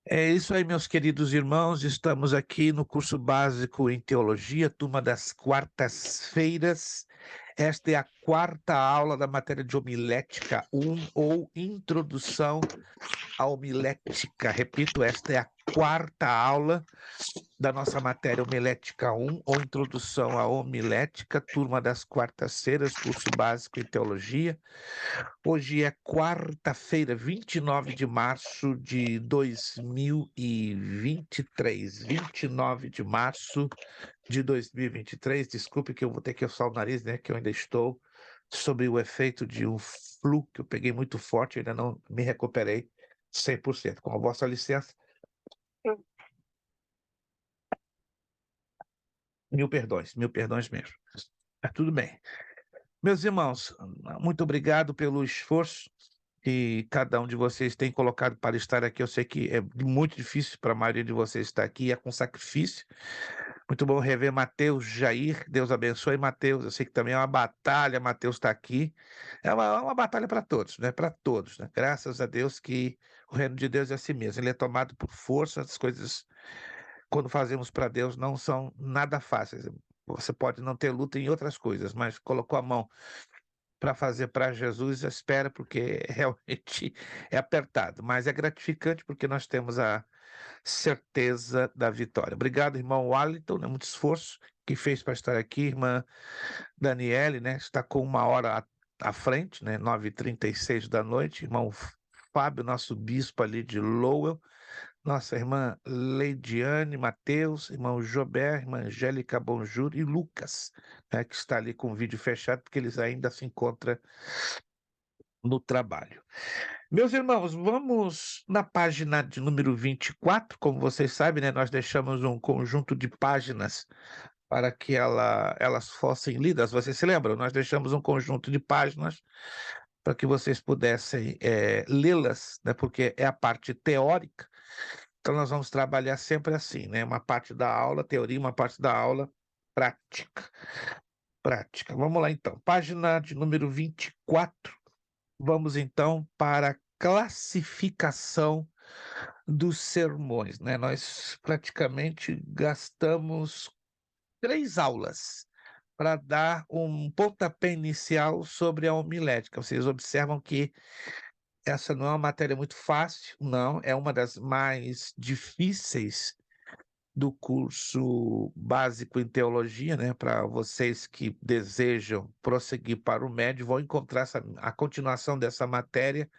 É isso aí, meus queridos irmãos. Estamos aqui no curso básico em teologia, turma das quartas-feiras. Esta é a quarta aula da matéria de homilética 1, ou introdução à homilética. Repito, esta é a quarta aula da nossa matéria homilética 1, ou introdução à homilética, turma das quartas-feiras, curso básico em teologia. Hoje é quarta-feira, 29 de março de 2023. 29 de março de 2023. Desculpe que eu vou ter que coçar o nariz, né? Que eu ainda estou sob o efeito de um flu que eu peguei muito forte, ainda não me recuperei 100%. Com a vossa licença, mil perdões mesmo. Mas tudo bem. Meus irmãos, muito obrigado pelo esforço que cada um de vocês tem colocado para estar aqui. Eu sei que é muito difícil para a maioria de vocês estar aqui, é com sacrifício. Muito bom rever Mateus, Jair. Deus abençoe Mateus. Eu sei que também é uma batalha, Mateus está aqui. É uma batalha para todos, né? Para todos, né? Graças a Deus que o reino de Deus é assim mesmo. Ele é tomado por força, as coisas, quando fazemos para Deus, não são nada fáceis. Você pode não ter luta em outras coisas, mas colocou a mão para fazer para Jesus, espera, porque realmente é apertado, mas é gratificante porque nós temos a certeza da vitória. Obrigado, irmão Wallington, né, muito esforço que fez para estar aqui, irmã Daniele, né, está com uma hora à frente, né, 9h36 da noite, irmão Fábio, nosso bispo ali de Lowell, nossa irmã Leidiane Mateus, irmão Jobert, irmã Angélica Bonjour e Lucas, né, que está ali com o vídeo fechado, porque eles ainda se encontram no trabalho. Meus irmãos, vamos na página de número 24. Como vocês sabem, né, nós deixamos um conjunto de páginas para que elas fossem lidas. Vocês se lembram? Nós deixamos um conjunto de páginas para que vocês pudessem lê-las, né, porque é a parte teórica. Então, nós vamos trabalhar sempre assim, né? Uma parte da aula, teoria, uma parte da aula, prática. Prática. Vamos lá, então. Página de número 24. Vamos, então, para a classificação dos sermões, né? Nós praticamente gastamos 3 aulas para dar um pontapé inicial sobre a homilética. Vocês observam que essa não é uma matéria muito fácil, não, é uma das mais difíceis do curso básico em teologia, né? Para vocês que desejam prosseguir para o médio, vão encontrar a continuação dessa matéria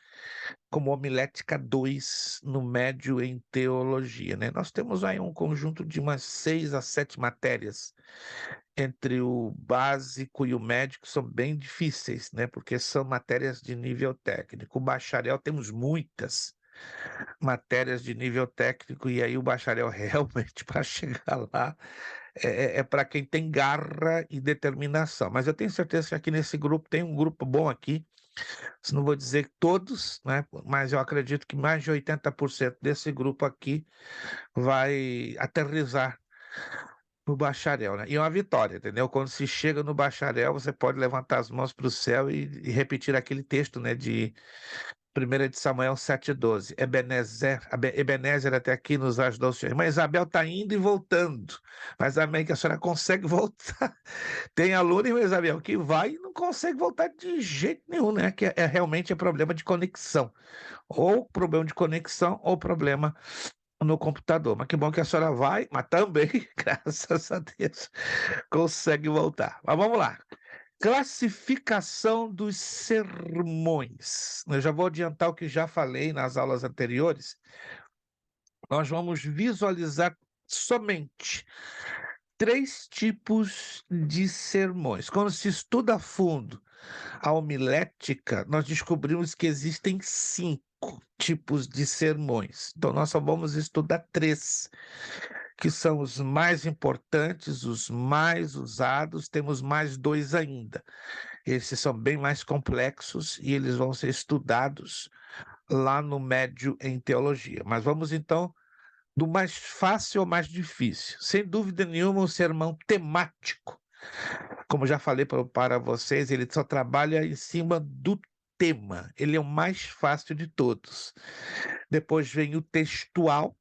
como homilética 2 no médio em teologia, né? Nós temos aí um conjunto de umas 6 a 7 matérias entre o básico e o médio que são bem difíceis, né? Porque são matérias de nível técnico. O bacharel temos muitas matérias de nível técnico e aí o bacharel realmente para chegar lá é para quem tem garra e determinação. Mas eu tenho certeza que aqui nesse grupo tem um grupo bom aqui. Não vou dizer todos, né? Mas eu acredito que mais de 80% desse grupo aqui vai aterrissar no bacharel, né? E é uma vitória, entendeu? Quando se chega no bacharel, você pode levantar as mãos para o céu e repetir aquele texto, né? De 1 de Samuel 7,12. Ebenezer até aqui nos ajudou o Senhor. Irmã Isabel está indo e voltando, mas amém que a senhora consegue voltar. Tem aluno, irmã Isabel, que vai e não consegue voltar de jeito nenhum, né? Que realmente é problema de conexão. Ou problema de conexão, ou problema no computador. Mas que bom que a senhora vai, mas também, graças a Deus, consegue voltar. Mas vamos lá. Classificação dos sermões. Eu já vou adiantar o que já falei nas aulas anteriores. Nós vamos visualizar somente 3 tipos de sermões. Quando se estuda a fundo a homilética, nós descobrimos que existem 5 tipos de sermões. Então, nós só vamos estudar 3, que são os mais importantes, os mais usados. Temos mais 2 ainda. Esses são bem mais complexos e eles vão ser estudados lá no médio em teologia. Mas vamos então do mais fácil ao mais difícil. Sem dúvida nenhuma, o sermão temático. Como já falei para vocês, ele só trabalha em cima do tema. Ele é o mais fácil de todos. Depois vem o textual,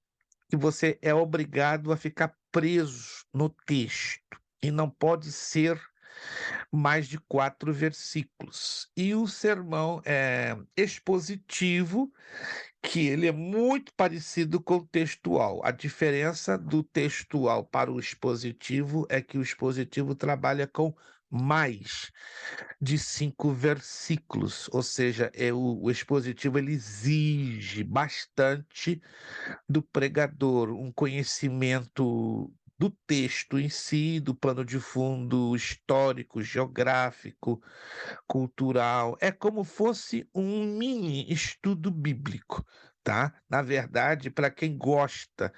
que você é obrigado a ficar preso no texto, e não pode ser mais de 4 versículos. E o sermão expositivo, que ele é muito parecido com o textual. A diferença do textual para o expositivo é que o expositivo trabalha com mais de 5 versículos, ou seja, o expositivo ele exige bastante do pregador, um conhecimento do texto em si, do pano de fundo histórico, geográfico, cultural. É como fosse um mini estudo bíblico, tá? Na verdade, para quem gosta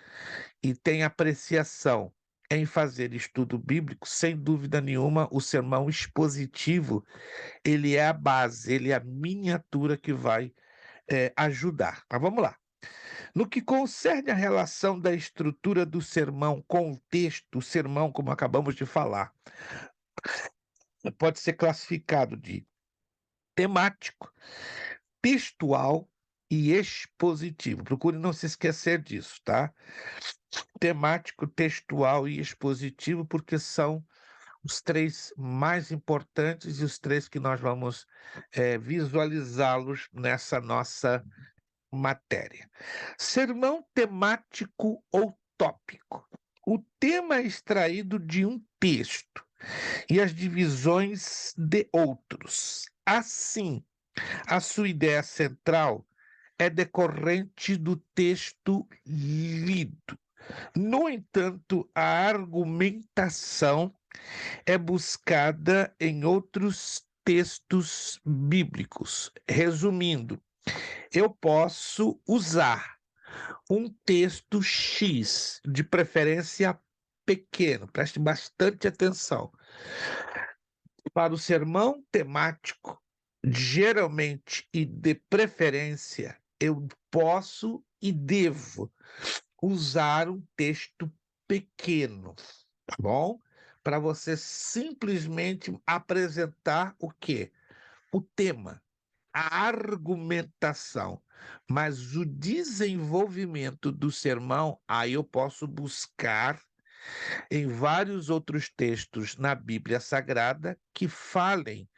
e tem apreciação em fazer estudo bíblico, sem dúvida nenhuma, o sermão expositivo, ele é a base, ele é a miniatura que vai ajudar. Mas vamos lá. No que concerne à relação da estrutura do sermão com o texto, o sermão, como acabamos de falar, pode ser classificado de temático, textual e expositivo. Procure não se esquecer disso, tá? Temático, textual e expositivo, porque são os três mais importantes e os três que nós vamos visualizá-los nessa nossa matéria. Sermão temático ou tópico. O tema é extraído de um texto e as divisões de outros. Assim, a sua ideia central é decorrente do texto lido. No entanto, a argumentação é buscada em outros textos bíblicos. Resumindo, eu posso usar um texto X, de preferência pequeno, preste bastante atenção, para o sermão temático, geralmente e de preferência, eu posso e devo usar um texto pequeno, tá bom? Para você simplesmente apresentar o quê? O tema, a argumentação, mas o desenvolvimento do sermão, aí eu posso buscar em vários outros textos na Bíblia Sagrada que falem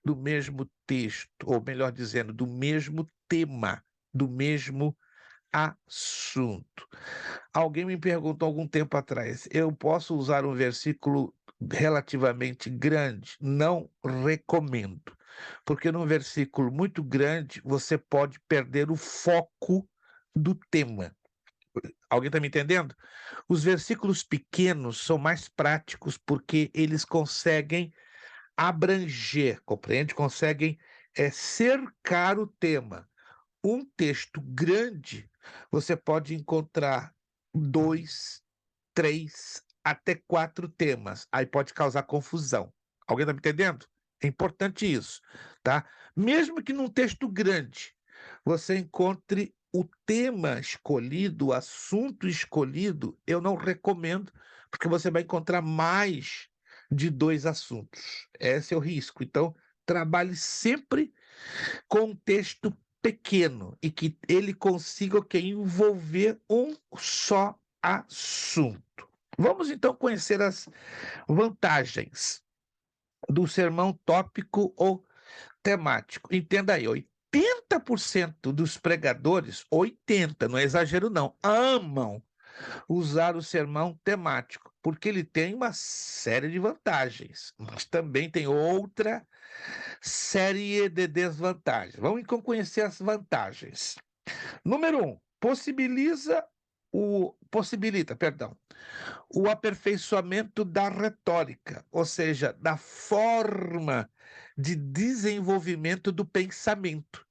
do mesmo texto, ou melhor dizendo, do mesmo tema, do mesmo assunto. Alguém me perguntou algum tempo atrás: eu posso usar um versículo relativamente grande? Não recomendo, porque num versículo muito grande você pode perder o foco do tema. Alguém está me entendendo? Os versículos pequenos são mais práticos porque eles conseguem abranger, compreende? Conseguem cercar o tema. Um texto grande, você pode encontrar 2, 3, até 4 temas. Aí pode causar confusão. Alguém está me entendendo? É importante isso, tá? Mesmo que num texto grande, você encontre o tema escolhido, o assunto escolhido, eu não recomendo, porque você vai encontrar mais de 2 assuntos. Esse é o risco. Então, trabalhe sempre com um texto pequeno e que ele consiga envolver um só assunto. Vamos então conhecer as vantagens do sermão tópico ou temático. Entenda aí, 80% dos pregadores, 80, não é exagero não, amam usar o sermão temático, porque ele tem uma série de vantagens, mas também tem outra série de desvantagens. Vamos então conhecer as vantagens. Número 1, possibilita, perdão, o aperfeiçoamento da retórica, ou seja, da forma de desenvolvimento do pensamento.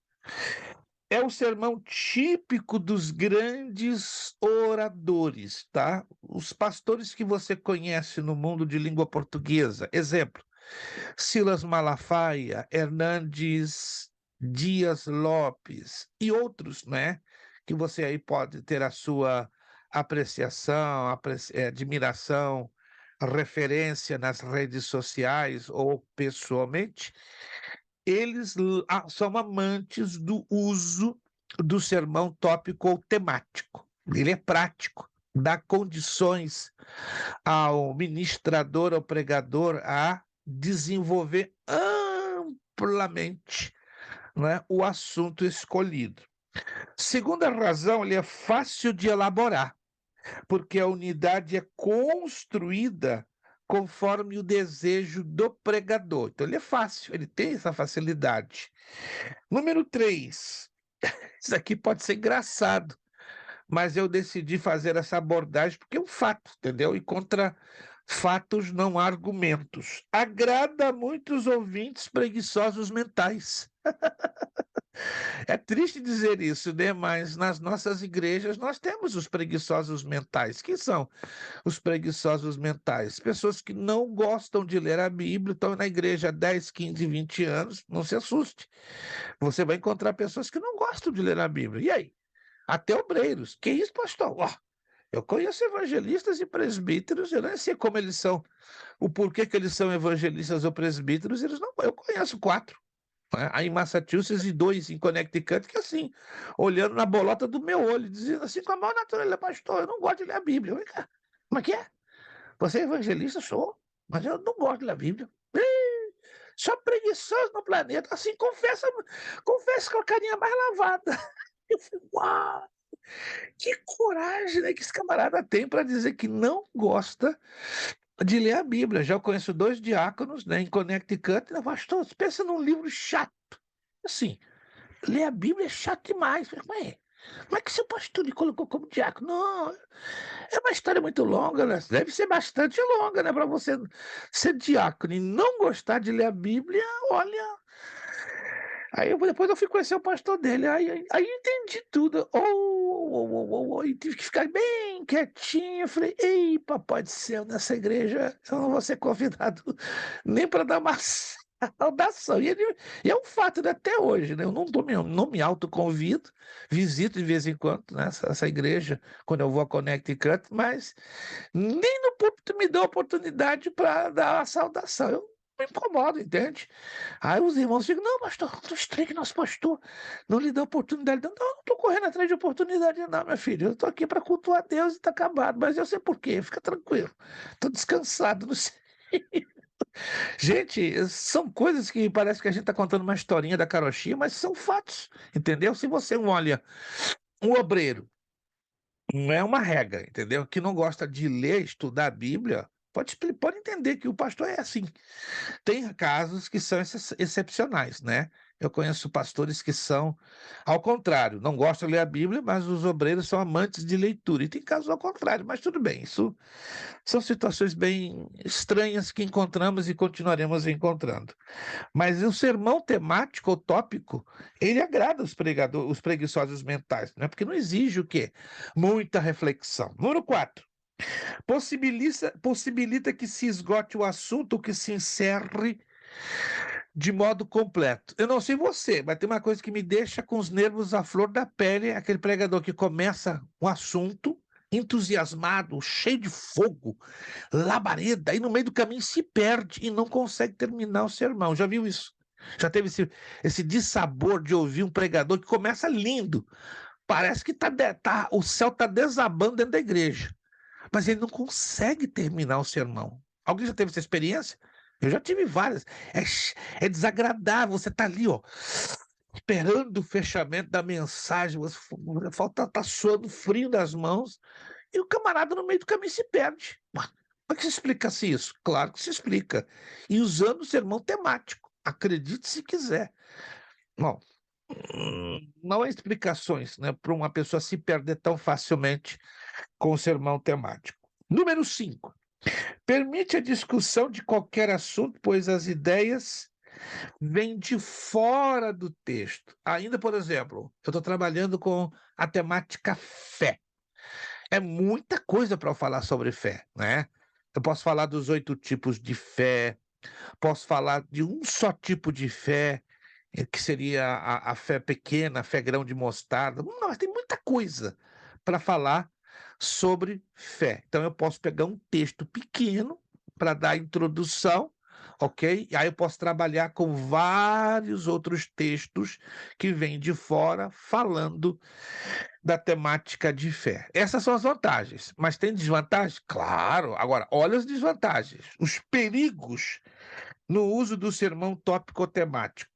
É o sermão típico dos grandes oradores, tá? Os pastores que você conhece no mundo de língua portuguesa. Exemplo: Silas Malafaia, Hernandes Dias Lopes e outros, né? Que você aí pode ter a sua apreciação, admiração, referência nas redes sociais ou pessoalmente. Eles são amantes do uso do sermão tópico ou temático. Ele é prático, dá condições ao ministrador, ao pregador, a desenvolver amplamente, né, o assunto escolhido. Segunda razão, ele é fácil de elaborar, porque a unidade é construída conforme o desejo do pregador. Então, ele é fácil, ele tem essa facilidade. Número 3, isso aqui pode ser engraçado, mas eu decidi fazer essa abordagem porque é um fato, entendeu? E contra fatos não há argumentos. Agrada a muitos ouvintes preguiçosos mentais. É triste dizer isso, né? Mas nas nossas igrejas nós temos os preguiçosos mentais. Quem são os preguiçosos mentais? Pessoas que não gostam de ler a Bíblia, estão na igreja há 10, 15, 20 anos. Não se assuste. Você vai encontrar pessoas que não gostam de ler a Bíblia. E aí? Até obreiros. Que isso, pastor? Ó, eu conheço evangelistas e presbíteros, eu nem sei como eles são, o porquê que eles são evangelistas ou presbíteros, eles não. Eu conheço 4, né? Aí em Massachusetts e 2 em Connecticut, que assim, olhando na bolota do meu olho, dizendo assim com a maior natureza, pastor, eu não gosto de ler a Bíblia. Vem cá, como é que é? Você é evangelista? Sou, mas eu não gosto de ler a Bíblia. Só preguiçoso no planeta. Assim, confessa com a carinha mais lavada. Eu fico, uau! Que coragem, né, que esse camarada tem para dizer que não gosta de ler a Bíblia. Já eu conheço 2 diáconos, né, em Connecticut, né, pastor, você pensa num livro chato. Assim, ler a Bíblia é chato demais. Como é que seu pastor me colocou como diácono? Não, é uma história muito longa, né? Deve ser bastante longa, né, para você ser diácono e não gostar de ler a Bíblia, olha. Depois eu fui conhecer o pastor dele, aí eu entendi tudo. E tive que ficar bem quietinho. Eu falei, ei, papai do céu, nessa igreja eu não vou ser convidado nem para dar uma saudação. E é um fato, né, até hoje, né? Eu não me autoconvido, visito de vez em quando, né, essa igreja, quando eu vou a Connecticut, mas nem no púlpito me dá oportunidade para dar a saudação. Eu me incomodo, entende? Aí os irmãos ficam, não, pastor, não estranho que nosso pastor não lhe dá oportunidade. Não, não estou correndo atrás de oportunidade, não, meu filho. Eu estou aqui para cultuar a Deus e está acabado. Mas eu sei por quê, fica tranquilo. Estou descansado, não sei. Gente, são coisas que parece que a gente está contando uma historinha da carochinha, mas são fatos, entendeu? Se você olha um obreiro, não é uma regra, entendeu? Que não gosta de ler, estudar a Bíblia, pode entender que o pastor é assim. Tem casos que são excepcionais, né? Eu conheço pastores que são, ao contrário, não gostam de ler a Bíblia, mas os obreiros são amantes de leitura. E tem casos ao contrário, mas tudo bem. Isso são situações bem estranhas que encontramos e continuaremos encontrando. Mas o sermão temático ou tópico, ele agrada os preguiçosos mentais, né? Porque não exige o quê? Muita reflexão. Número 4. Possibilita que se esgote o assunto, que se encerre de modo completo. Eu não sei você, mas tem uma coisa que me deixa com os nervos à flor da pele, aquele pregador que começa um assunto entusiasmado, cheio de fogo, labareda, e no meio do caminho se perde e não consegue terminar o sermão. Já viu isso? Já teve esse dissabor de ouvir um pregador que começa lindo, parece que o céu está desabando dentro da igreja, mas ele não consegue terminar o sermão. Alguém já teve essa experiência? Eu já tive várias. É desagradável, você está ali, ó, esperando o fechamento da mensagem, falta tá suando frio das mãos, e o camarada no meio do caminho se perde. Ué, como é que se explica-se isso? Claro que se explica. E usando o sermão temático. Acredite se quiser. Bom, não há explicações, né, para uma pessoa se perder tão facilmente com o sermão temático. Número 5. Permite a discussão de qualquer assunto, pois as ideias vêm de fora do texto. Ainda, por exemplo, eu estou trabalhando com a temática fé. É muita coisa para eu falar sobre fé, né? Eu posso falar dos 8 tipos de fé, posso falar de um só tipo de fé, que seria a fé pequena, a fé grão de mostarda. Não, mas tem muita coisa para falar sobre fé. Então eu posso pegar um texto pequeno para dar a introdução, ok? E aí eu posso trabalhar com vários outros textos que vêm de fora falando da temática de fé. Essas são as vantagens, mas tem desvantagens? Claro. Agora, olha as desvantagens, os perigos no uso do sermão tópico-temático.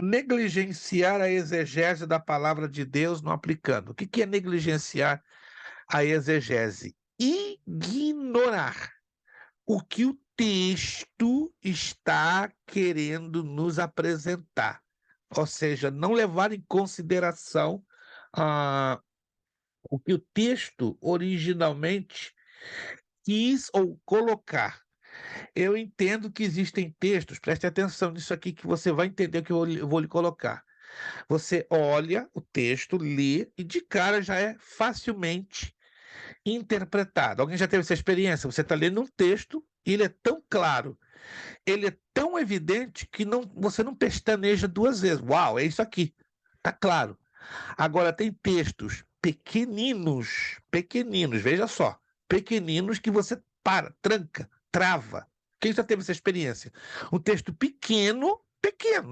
Negligenciar a exegese da palavra de Deus não aplicando. O que é negligenciar a exegese? Ignorar o que o texto está querendo nos apresentar. Ou seja, não levar em consideração o que o texto originalmente quis ou colocar. Eu entendo que existem textos, preste atenção nisso aqui que você vai entender o que eu vou lhe colocar. Você olha o texto, lê e de cara já é facilmente interpretado. Alguém já teve essa experiência? Você está lendo um texto e ele é tão claro, ele é tão evidente que você não pestaneja duas vezes. Uau, é isso aqui. Está claro. Agora, tem textos pequeninos, veja só, pequeninos que você para, tranca, trava. Quem já teve essa experiência? Um texto pequeno,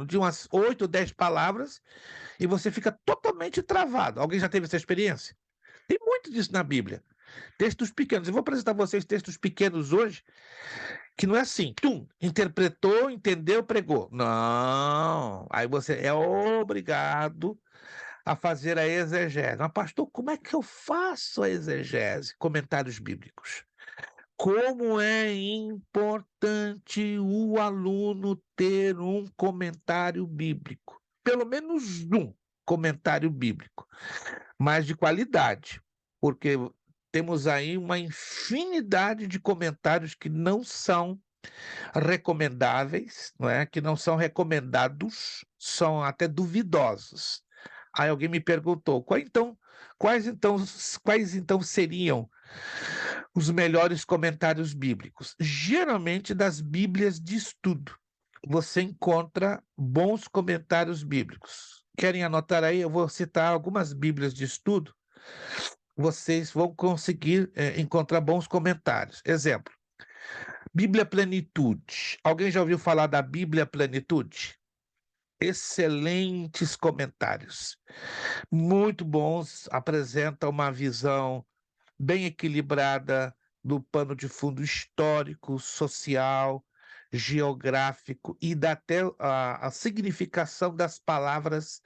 de umas 8 ou 10 palavras, e você fica totalmente travado. Alguém já teve essa experiência? Tem muito disso na Bíblia. Textos pequenos. Eu vou apresentar a vocês textos pequenos hoje, que não é assim, interpretou, entendeu, pregou. Não. Aí você é obrigado a fazer a exegese. Mas, pastor, como é que eu faço a exegese? Comentários bíblicos. Como é importante o aluno ter um comentário bíblico. Pelo menos um comentário bíblico, mas de qualidade, porque temos aí uma infinidade de comentários que não são recomendáveis, não é? Que não são recomendados, são até duvidosos. Aí alguém me perguntou, quais então seriam os melhores comentários bíblicos? Geralmente das Bíblias de estudo. Você encontra bons comentários bíblicos. Querem anotar aí? Eu vou citar algumas Bíblias de estudo. Vocês vão conseguir encontrar bons comentários. Exemplo, Bíblia Plenitude. Alguém já ouviu falar da Bíblia Plenitude? Excelentes comentários, muito bons, apresenta uma visão bem equilibrada do pano de fundo histórico, social, geográfico e dá até a significação das palavras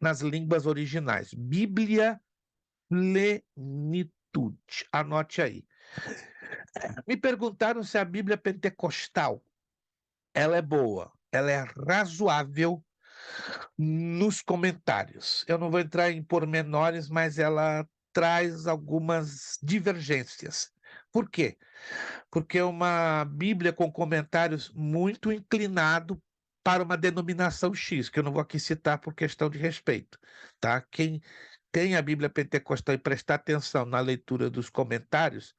nas línguas originais. Bíblia Plenitude, anote aí. Me perguntaram se a Bíblia pentecostal ela é boa, ela é razoável nos comentários. Eu não vou entrar em pormenores, mas ela traz algumas divergências. Por quê? Porque é uma Bíblia com comentários muito inclinado para uma denominação X, que eu não vou aqui citar por questão de respeito, tá? Quem tem a Bíblia pentecostal e prestar atenção na leitura dos comentários,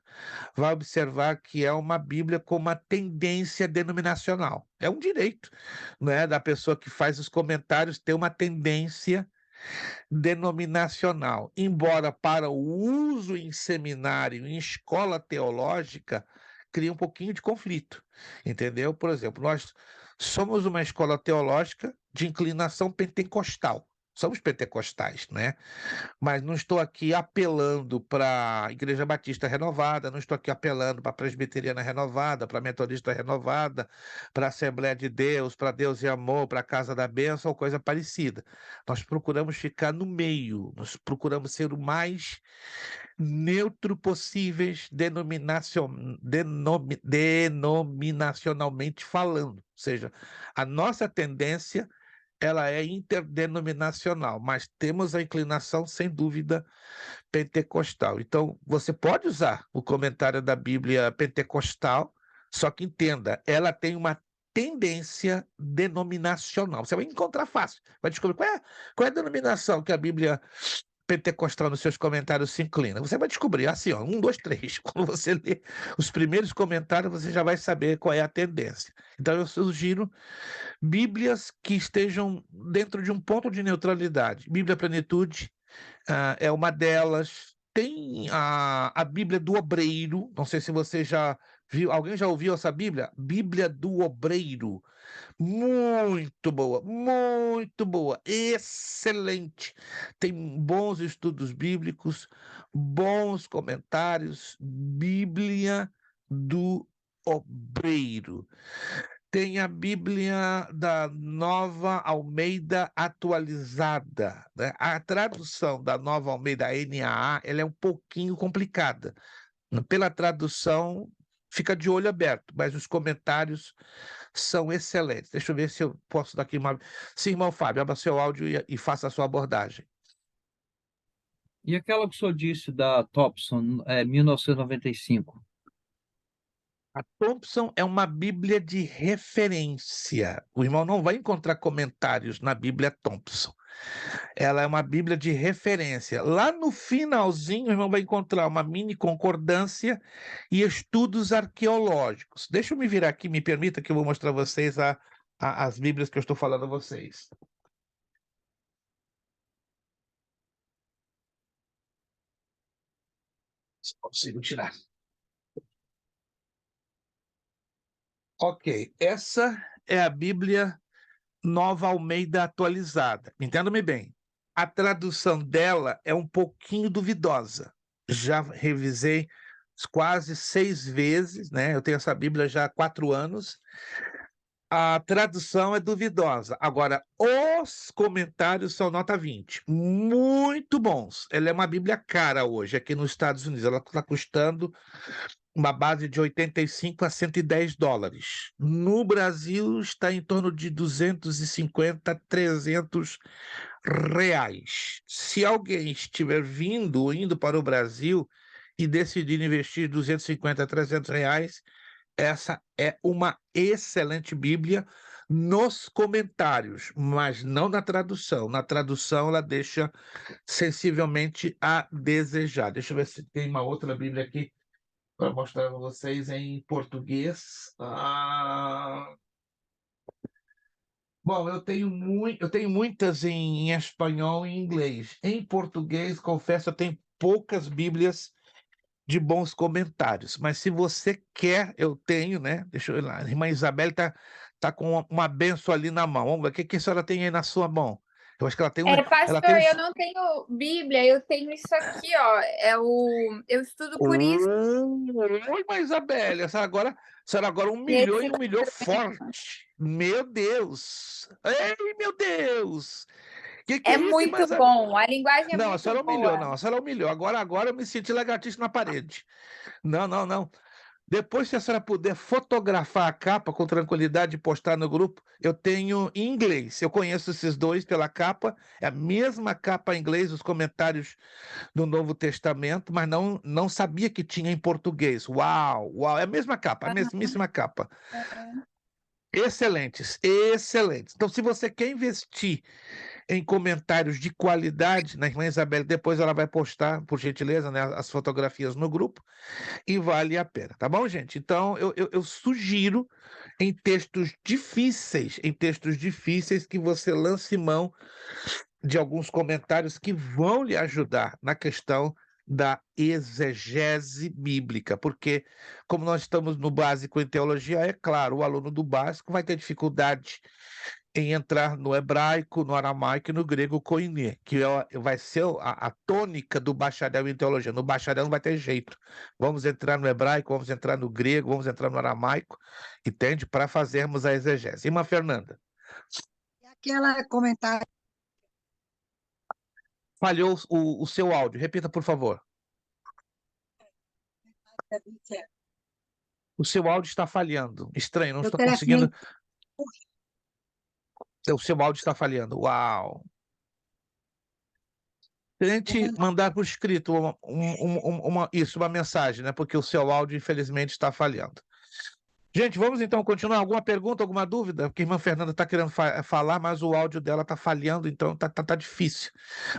vai observar que é uma Bíblia com uma tendência denominacional. É um direito, não é, da pessoa que faz os comentários ter uma tendência denominacional. Embora para o uso em seminário, em escola teológica, cria um pouquinho de conflito, entendeu? Por exemplo, nós somos uma escola teológica de inclinação pentecostal. Somos pentecostais, né? Mas não estou aqui apelando para a Igreja Batista Renovada, não estou aqui apelando para a Presbiteriana Renovada, para a Metodista Renovada, para a Assembleia de Deus, para Deus e Amor, para a Casa da Bênção ou coisa parecida. Nós procuramos ficar no meio, nós procuramos ser o mais neutro possíveis denominacionalmente falando. Ou seja, a nossa tendência ela é interdenominacional, mas temos a inclinação, sem dúvida, pentecostal. Então, você pode usar o comentário da Bíblia pentecostal, só que entenda, ela tem uma tendência denominacional. Você vai encontrar fácil, vai descobrir qual é a denominação que a Bíblia pentecostal nos seus comentários se inclina. Você vai descobrir assim, ó, 1, 2, 3. Quando você lê os primeiros comentários, você já vai saber qual é a tendência. Então, eu sugiro Bíblias que estejam dentro de um ponto de neutralidade. Bíblia Plenitude é uma delas. Tem a Bíblia do Obreiro, não sei se você já Viu? Alguém já ouviu essa Bíblia? Bíblia do Obreiro. Muito boa, excelente. Tem bons estudos bíblicos, bons comentários. Bíblia do Obreiro. Tem a Bíblia da Nova Almeida atualizada, né? A tradução da Nova Almeida NAA, ela é um pouquinho complicada. Pela tradução, fica de olho aberto, mas os comentários são excelentes. Deixa eu ver se eu posso dar aqui uma. Sim, irmão Fábio, abra seu áudio e faça a sua abordagem. E aquela que o senhor disse da Thompson, 1995? A Thompson é uma Bíblia de referência. O irmão não vai encontrar comentários na Bíblia Thompson. Ela é uma Bíblia de referência. Lá no finalzinho, o irmão vai encontrar uma mini concordância e estudos arqueológicos. Deixa eu me virar aqui, me permita que eu vou mostrar a vocês as Bíblias que eu estou falando a vocês. Se consigo tirar. Ok, essa é a Bíblia Nova Almeida atualizada. Entenda-me bem. A tradução dela é um pouquinho duvidosa. Já revisei quase 6 vezes, né? Eu tenho essa Bíblia já há 4 anos. A tradução é duvidosa. Agora, os comentários são nota 20. Muito bons. Ela é uma Bíblia cara hoje, aqui nos Estados Unidos. Ela está custando uma base de 85 a 110 dólares. No Brasil, está em torno de 250 a 300 reais. Se alguém estiver vindo ou indo para o Brasil e decidir investir 250 a 300 reais, essa é uma excelente Bíblia nos comentários, mas não na tradução. Na tradução, ela deixa sensivelmente a desejar. Deixa eu ver se tem uma outra Bíblia aqui para mostrar para vocês em português. Bom, eu tenho muitas em espanhol e em inglês. Em português, confesso, eu tenho poucas Bíblias de bons comentários. Mas se você quer, eu tenho, né? Deixa eu ir lá. A irmã Isabel tá com uma bênção ali na mão. Vamos ver o que a senhora tem aí na sua mão. Eu acho que ela tem Pastor, um. eu não tenho Bíblia, eu tenho isso aqui, ó. Eu estudo por isso. Oi, irmã Isabel, a senhora agora humilhou Nesse e humilhou forte. Meu Deus! Ei, meu Deus! Que é é isso, irmã muito Isabel? bom, a linguagem é Não, a muito senhora humilhou, boa. não, a senhora humilhou. Agora eu me senti lagartixa na parede. Não, não, não. Depois, se a senhora puder fotografar a capa com tranquilidade e postar no grupo, eu tenho em inglês. Eu conheço esses dois pela capa, é a mesma capa em inglês, os comentários do Novo Testamento, mas não sabia que tinha em português. Uau, uau, é a mesma capa, a mesmíssima capa. Excelentes, excelentes. Então, se você quer investir em comentários de qualidade, na irmã Isabel, depois ela vai postar, por gentileza, né, as fotografias no grupo, e vale a pena, tá bom, gente? Então, eu sugiro em textos difíceis, que você lance mão de alguns comentários que vão lhe ajudar na questão da exegese bíblica, porque, como nós estamos no básico em teologia, é claro, o aluno do básico vai ter dificuldade em entrar no hebraico, no aramaico e no grego koiné, que vai ser a tônica do bacharel em teologia. No bacharel não vai ter jeito. Vamos entrar no hebraico, vamos entrar no grego, vamos entrar no aramaico, entende? Para fazermos a exegese. Irmã Fernanda, E aquela comentário, falhou o seu áudio. Repita, por favor. O seu áudio está falhando. Estranho, não eu estou conseguindo. telefonei, O seu áudio está falhando. Uau! Tente mandar por escrito uma mensagem, né? Porque o seu áudio, infelizmente, está falhando. Gente, vamos então continuar. Alguma pergunta, alguma dúvida? Porque a irmã Fernanda está querendo falar, mas o áudio dela está falhando, então tá difícil.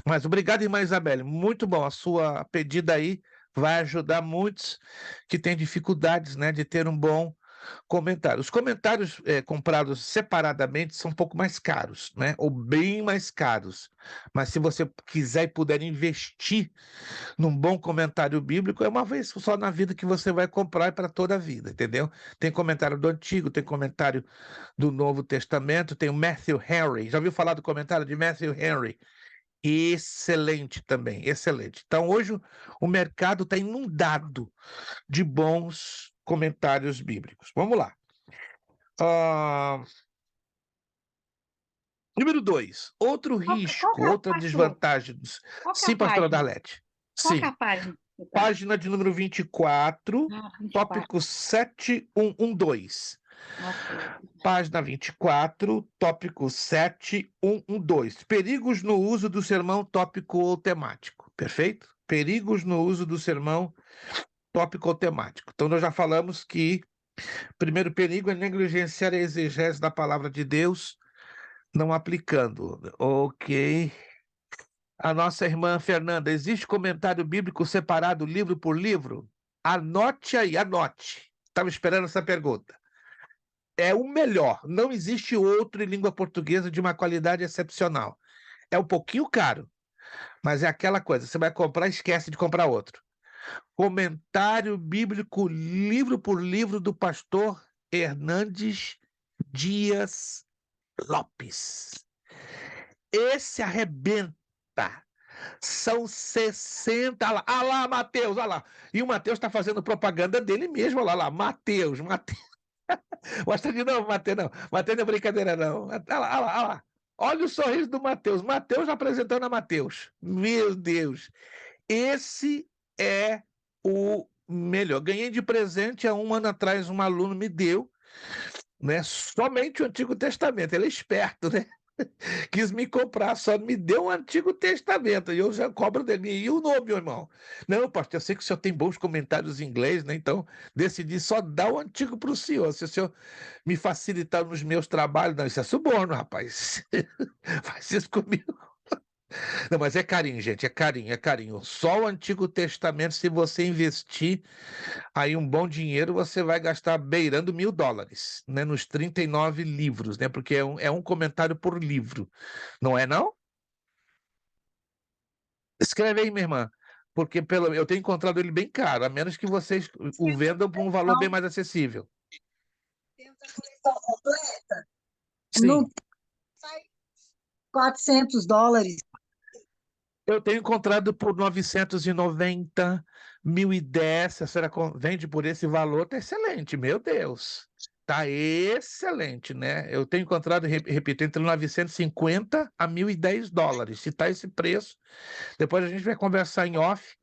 Mas obrigado, irmã Isabelle. Muito bom. A sua pedida aí vai ajudar muitos que têm dificuldades, né, de ter um bom comentário. Os comentários comprados separadamente são um pouco mais caros, né? Ou bem mais caros. Mas se você quiser e puder investir num bom comentário bíblico, é uma vez só na vida que você vai comprar para toda a vida, entendeu? Tem comentário do Antigo, tem comentário do Novo Testamento, tem o Matthew Henry. Já ouviu falar do comentário de Matthew Henry? Excelente também, excelente. Então, hoje o mercado está inundado de bons comentários bíblicos. Vamos lá. Número 2, outro risco, outra desvantagem. Qual que é Sim, a pastora página? Darlete. Qual que é Sim. a página? Página de número 24, 24. tópico 7112. Ok. Página 24, tópico 7112. Perigos no uso do sermão tópico ou temático. Perfeito? Perigos no uso do sermão tópico ou temático. Então, nós já falamos que primeiro perigo é negligenciar a exegese da palavra de Deus, não aplicando. Ok. A nossa irmã Fernanda, existe comentário bíblico separado livro por livro? Anote aí, anote. Estava esperando essa pergunta. É o melhor. Não existe outro em língua portuguesa de uma qualidade excepcional. É um pouquinho caro, mas é aquela coisa. Você vai comprar, esquece de comprar outro. Comentário bíblico, livro por livro, do pastor Hernandes Dias Lopes. Esse arrebenta. São 60. Ah lá, Mateus, olha lá. E o Mateus está fazendo propaganda dele mesmo. Olha lá, Mateus. Mostra de novo, Mateus, não. Mateus não é brincadeira, não. Olha lá, olha lá, olha lá. Olha o sorriso do Mateus. Mateus apresentando a Mateus. Meu Deus. Esse é o melhor. Ganhei de presente há um ano atrás, um aluno me deu, né? Somente o Antigo Testamento. Ele é esperto, né? Quis me comprar, só me deu o Antigo Testamento, e eu já cobro dele. E o nome, meu irmão? Não, pastor, eu sei que o senhor tem bons comentários em inglês, né? Então decidi só dar o Antigo para o senhor. Se o senhor me facilitar nos meus trabalhos, não, isso é suborno, rapaz. Faz isso comigo. Não, mas é carinho, gente, é carinho, é carinho. Só o Antigo Testamento, se você investir aí um bom dinheiro, você vai gastar beirando $1.000, né? Nos 39 livros, né? Porque é um comentário por livro, não é não? Escreve aí, minha irmã, porque eu tenho encontrado ele bem caro, a menos que vocês o vendam por um valor bem mais acessível. Temos a coleção completa. Sim. Não sai $400. Eu tenho encontrado por 990, 1.010. Se a senhora vende por esse valor, tá excelente, meu Deus. Tá excelente, né? Eu tenho encontrado, repito, entre 950 a $1.010. Se tá esse preço, depois a gente vai conversar em off,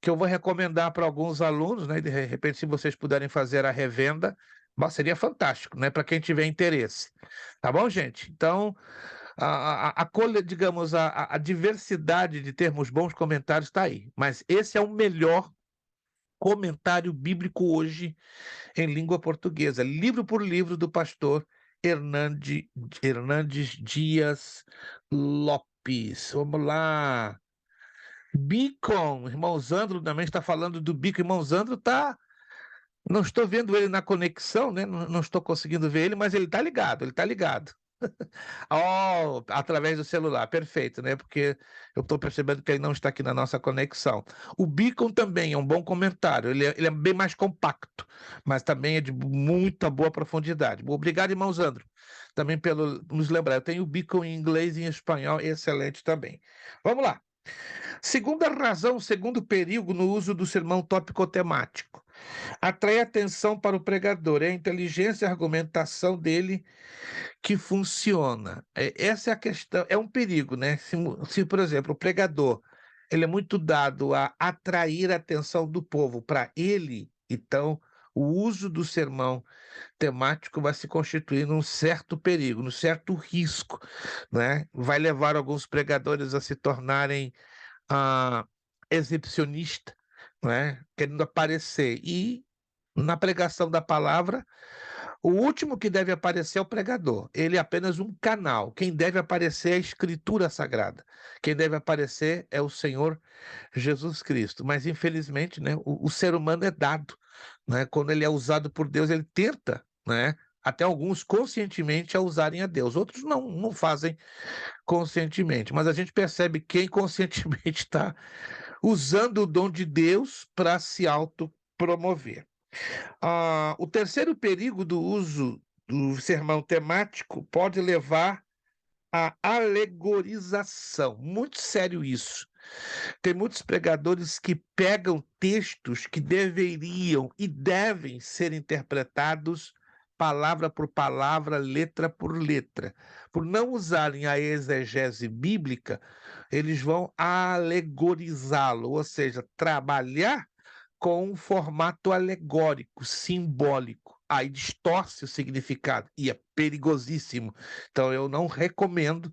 que eu vou recomendar para alguns alunos, né? De repente, se vocês puderem fazer a revenda, seria fantástico, né? Para quem tiver interesse. Tá bom, gente? Então, digamos, a diversidade de termos bons comentários está aí. Mas esse é o melhor comentário bíblico hoje em língua portuguesa, livro por livro, do pastor Hernandes Dias Lopes. Vamos lá. Beacon, irmão Zandro também está falando do Beacon. Irmão Zandro está. Não estou vendo ele na conexão, né? Não estou conseguindo ver ele, mas ele está ligado, ele está ligado. Oh, através do celular, perfeito, né? Porque eu estou percebendo que ele não está aqui na nossa conexão. O Beacon também é um bom comentário, ele é bem mais compacto, mas também é de muita boa profundidade. Obrigado, irmão Zandro, também pelo nos lembrar. Eu tenho o Beacon em inglês e em espanhol, excelente também. Vamos lá. Segunda razão, segundo perigo no uso do sermão tópico temático. Atrai atenção para o pregador, é a inteligência e a argumentação dele que funciona. Essa é a questão, é um perigo, né? Se, por exemplo, o pregador ele é muito dado a atrair a atenção do povo para ele, então o uso do sermão temático vai se constituir num certo perigo, num certo risco, né? Vai levar alguns pregadores a se tornarem exibicionistas, né? Querendo aparecer. E na pregação da palavra, o último que deve aparecer é o pregador. Ele é apenas um canal. Quem deve aparecer é a Escritura Sagrada. Quem deve aparecer é o Senhor Jesus Cristo. Mas, infelizmente, né, o ser humano é dado né? Quando ele é usado por Deus, ele tenta, né? Até alguns conscientemente a usarem a Deus, outros não fazem conscientemente, mas a gente percebe quem conscientemente está usando o dom de Deus para se autopromover. O terceiro perigo do uso do sermão temático pode levar à alegorização. Muito sério isso. Tem muitos pregadores que pegam textos que deveriam e devem ser interpretados palavra por palavra, letra por letra. Por não usarem a exegese bíblica, eles vão alegorizá-lo, ou seja, trabalhar com um formato alegórico, simbólico. Aí distorce o significado e é perigosíssimo. Então eu não recomendo.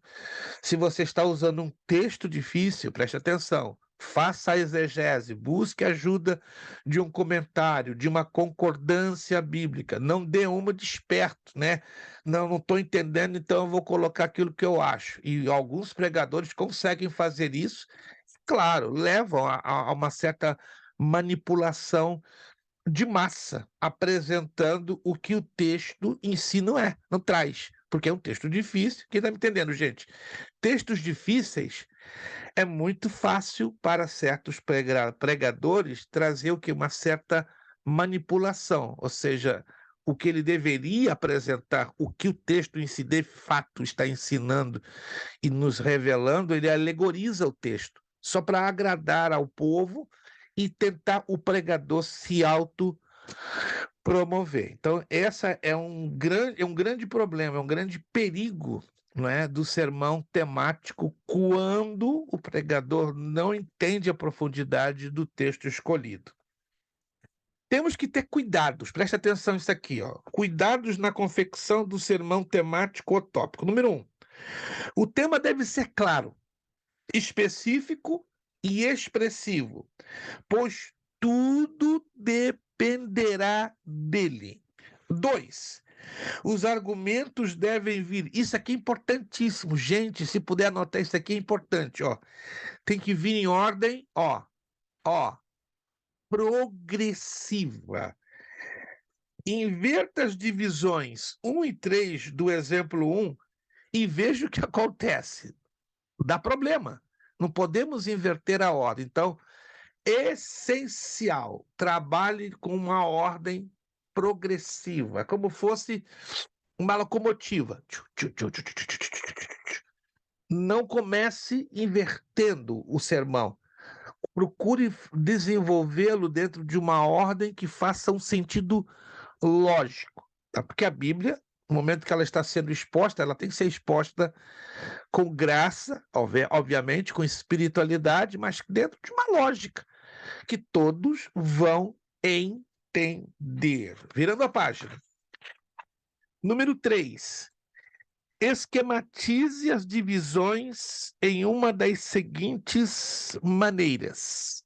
Se você está usando um texto difícil, preste atenção, faça a exegese, busque ajuda de um comentário, de uma concordância bíblica. Não dê uma de esperto, né? Não estou entendendo, então eu vou colocar aquilo que eu acho. E alguns pregadores conseguem fazer isso, claro, levam a uma certa manipulação de massa, apresentando o que o texto em si não traz, porque é um texto difícil. Quem está me entendendo, gente? Textos difíceis é muito fácil para certos pregadores trazer o que? Uma certa manipulação, ou seja, o que ele deveria apresentar, o que o texto em si de fato está ensinando e nos revelando, ele alegoriza o texto, só para agradar ao povo e tentar o pregador se autopromover. Então, essa é um grande problema, é um grande perigo, não é, do sermão temático quando o pregador não entende a profundidade do texto escolhido. Temos que ter cuidados, preste atenção nisso aqui, ó. Cuidados na confecção do sermão temático ou tópico. Número 1, o tema deve ser claro, específico e expressivo, pois tudo dependerá dele. 2, os argumentos devem vir. Isso aqui é importantíssimo, gente. Se puder anotar, isso aqui é importante, ó. Tem que vir em ordem, ó, progressiva. Inverta as divisões 1 e 3 do exemplo 1 e veja o que acontece. Dá problema. Não podemos inverter a ordem. Então, essencial, trabalhe com uma ordem progressiva, como fosse uma locomotiva. Não comece invertendo o sermão. Procure desenvolvê-lo dentro de uma ordem que faça um sentido lógico. Tá? Porque a Bíblia, no momento que ela está sendo exposta, ela tem que ser exposta com graça, obviamente, com espiritualidade, mas dentro de uma lógica que todos vão entender. Virando a página. Número 3. Esquematize as divisões em uma das seguintes maneiras.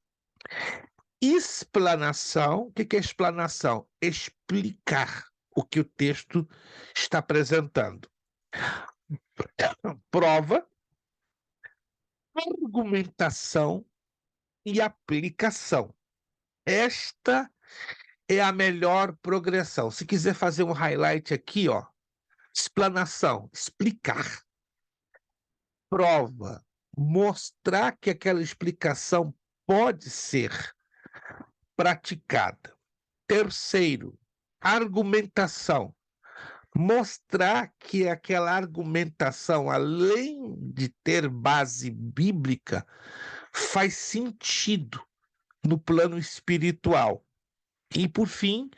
Explanação. O que é explanação? Explicar o que o texto está apresentando. Prova, argumentação e aplicação. Esta é a melhor progressão. Se quiser fazer um highlight aqui, ó, explanação, explicar. Prova, mostrar que aquela explicação pode ser praticada. Terceiro, argumentação. Mostrar que aquela argumentação, além de ter base bíblica, faz sentido no plano espiritual. E, por fim,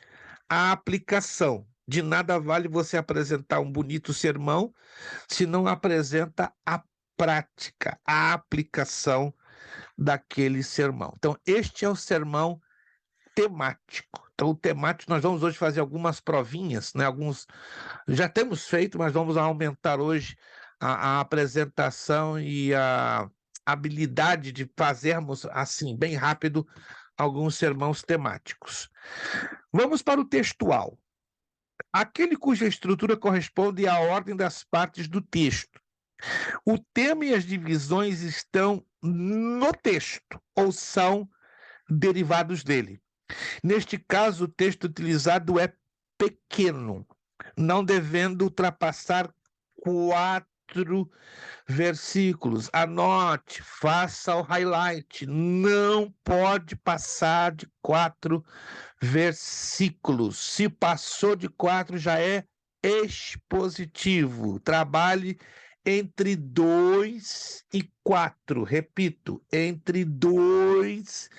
a aplicação. De nada vale você apresentar um bonito sermão se não apresenta a prática, a aplicação daquele sermão. Então, este é o sermão temático. Então, o temático, nós vamos hoje fazer algumas provinhas, né? Já temos feito, mas vamos aumentar hoje a apresentação e a habilidade de fazermos, assim, bem rápido, alguns sermãos temáticos. Vamos para o textual. Aquele cuja estrutura corresponde à ordem das partes do texto. O tema e as divisões estão no texto, ou são derivados dele. Neste caso, o texto utilizado é pequeno, não devendo ultrapassar 4 versículos. Anote, faça o highlight. Não pode passar de 4 versículos. Se passou de 4, já é expositivo. Trabalhe entre 2 e 4. Repito, entre 2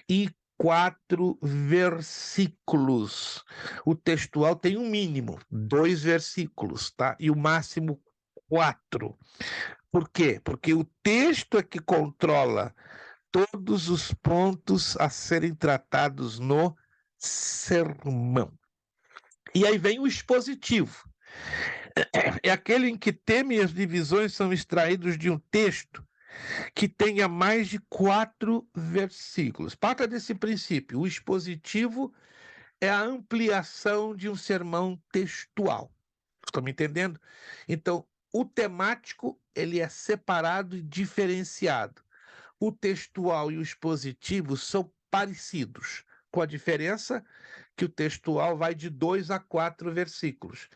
e 4 versículos. O textual tem um mínimo, 2 versículos, tá? E o máximo 4. Por quê? Porque o texto é que controla todos os pontos a serem tratados no sermão. E aí vem o expositivo. É aquele em que tema e as divisões são extraídos de um texto que tenha mais de 4 versículos. Parta desse princípio. O expositivo é a ampliação de um sermão textual. Estão me entendendo? Então, o temático, ele é separado e diferenciado. O textual e o expositivo são parecidos, com a diferença que o textual vai de 2 a 4 versículos.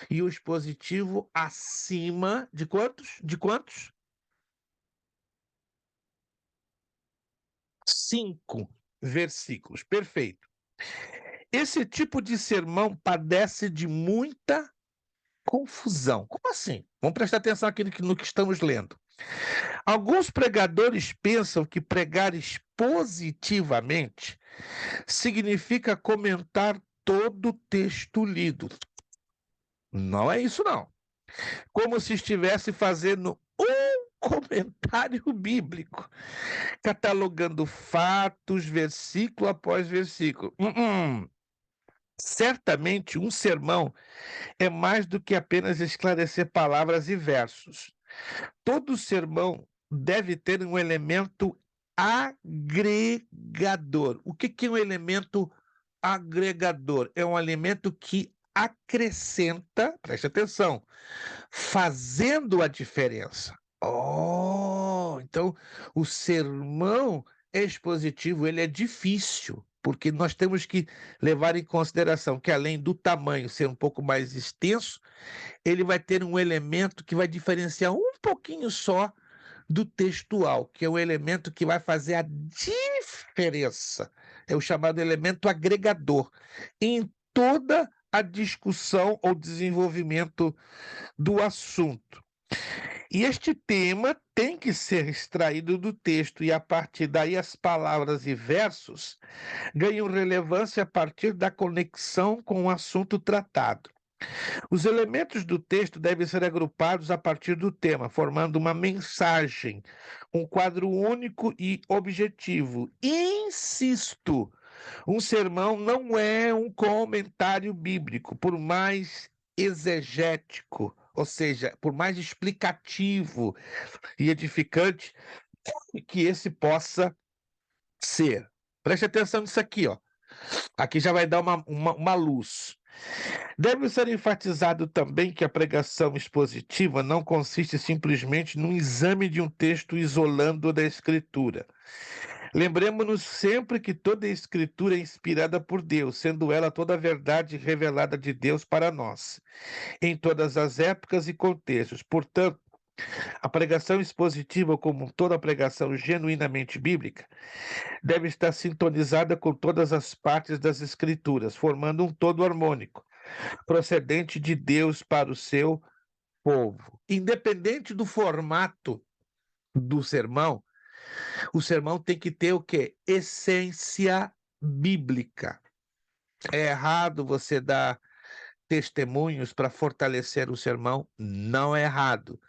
E o expositivo acima de quantos? De quantos? 5 versículos. Perfeito. Esse tipo de sermão padece de muita confusão. Como assim? Vamos prestar atenção aqui no que estamos lendo. Alguns pregadores pensam que pregar expositivamente significa comentar todo o texto lido. Não é isso, não. Como se estivesse fazendo um comentário bíblico, catalogando fatos, versículo após versículo. Certamente, um sermão é mais do que apenas esclarecer palavras e versos. Todo sermão deve ter um elemento agregador. O que é um elemento agregador? É um elemento que acrescenta, preste atenção, fazendo a diferença. Então o sermão expositivo, ele é difícil, porque nós temos que levar em consideração que, além do tamanho ser um pouco mais extenso, ele vai ter um elemento que vai diferenciar um pouquinho só do textual, que é o elemento que vai fazer a diferença. É o chamado elemento agregador em toda a discussão ou desenvolvimento do assunto. E este tema tem que ser extraído do texto, e a partir daí as palavras e versos ganham relevância a partir da conexão com o assunto tratado. Os elementos do texto devem ser agrupados a partir do tema, formando uma mensagem, um quadro único e objetivo. Insisto, um sermão não é um comentário bíblico, por mais exegético, ou seja, por mais explicativo e edificante que esse possa ser. Preste atenção nisso aqui, ó. Aqui já vai dar uma luz. Deve ser enfatizado também que a pregação expositiva não consiste simplesmente no exame de um texto isolando da Escritura. Lembremos-nos sempre que toda a Escritura é inspirada por Deus, sendo ela toda a verdade revelada de Deus para nós, em todas as épocas e contextos. Portanto, a pregação expositiva, como toda pregação genuinamente bíblica, deve estar sintonizada com todas as partes das Escrituras, formando um todo harmônico, procedente de Deus para o seu povo. Independente do formato do sermão, o sermão tem que ter o quê? Essência bíblica. É errado você dar testemunhos para fortalecer o sermão? Não é errado.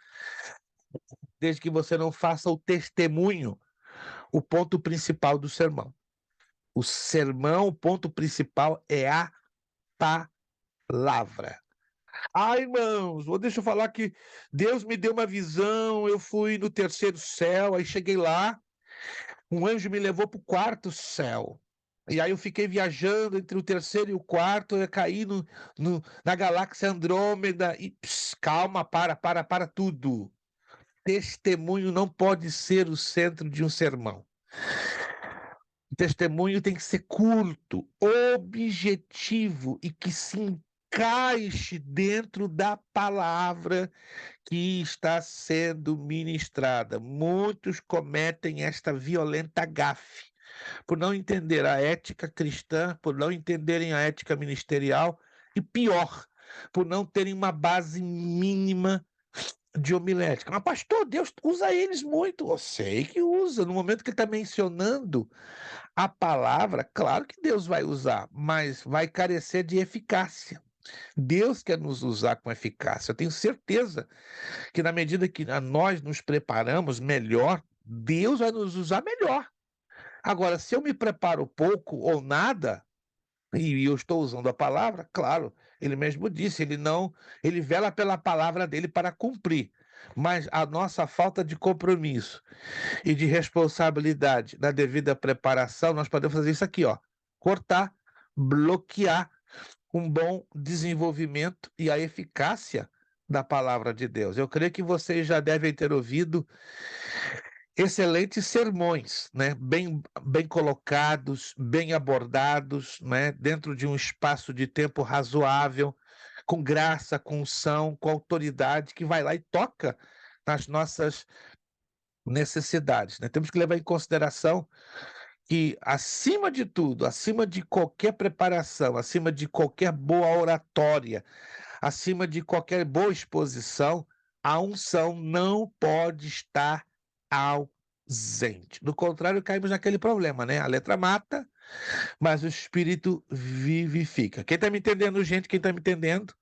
Desde que você não faça o testemunho o ponto principal do sermão. O sermão, o ponto principal é a palavra. Irmãos, deixa eu falar que Deus me deu uma visão, eu fui no 3º céu, aí cheguei lá, um anjo me levou para o 4º céu. E aí eu fiquei viajando entre o 3º e o 4º, eu caí na galáxia Andrômeda e calma, para tudo. Testemunho não pode ser o centro de um sermão. O testemunho tem que ser curto, objetivo e que se encaixe dentro da palavra que está sendo ministrada. Muitos cometem esta violenta gafe por não entender a ética cristã, por não entenderem a ética ministerial e, pior, por não terem uma base mínima de homilética. Mas, pastor, Deus usa eles muito. Eu sei que usa. No momento que ele está mencionando a palavra, claro que Deus vai usar, mas vai carecer de eficácia. Deus quer nos usar com eficácia. Eu tenho certeza que na medida que nós nos preparamos melhor, Deus vai nos usar melhor. Agora, se eu me preparo pouco ou nada, e eu estou usando a palavra, claro, ele mesmo disse, ele vela pela palavra dele para cumprir. Mas a nossa falta de compromisso e de responsabilidade na devida preparação, nós podemos fazer isso aqui, ó, cortar, bloquear um bom desenvolvimento e a eficácia da palavra de Deus. Eu creio que vocês já devem ter ouvido excelentes sermões, né? Bem colocados, bem abordados, né? Dentro de um espaço de tempo razoável, com graça, com unção, com autoridade, que vai lá e toca nas nossas necessidades, né? Temos que levar em consideração que, acima de tudo, acima de qualquer preparação, acima de qualquer boa oratória, acima de qualquer boa exposição, a unção não pode estar ausente. Do contrário, caímos naquele problema, né? A letra mata, mas o espírito vivifica. Quem está me entendendo, gente? Quem está me entendendo?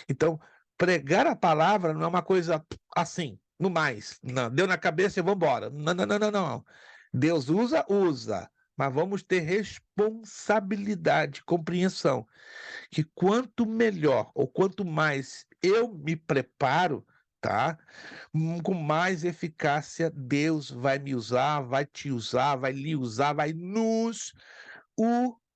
Então, pregar a palavra não é uma coisa assim, no mais. Não, deu na cabeça e vamos embora. Não, não, não, não, não. Deus usa, mas vamos ter responsabilidade, compreensão, que quanto melhor ou quanto mais eu me preparo, tá? Com mais eficácia Deus vai me usar, vai te usar, vai lhe usar, vai nos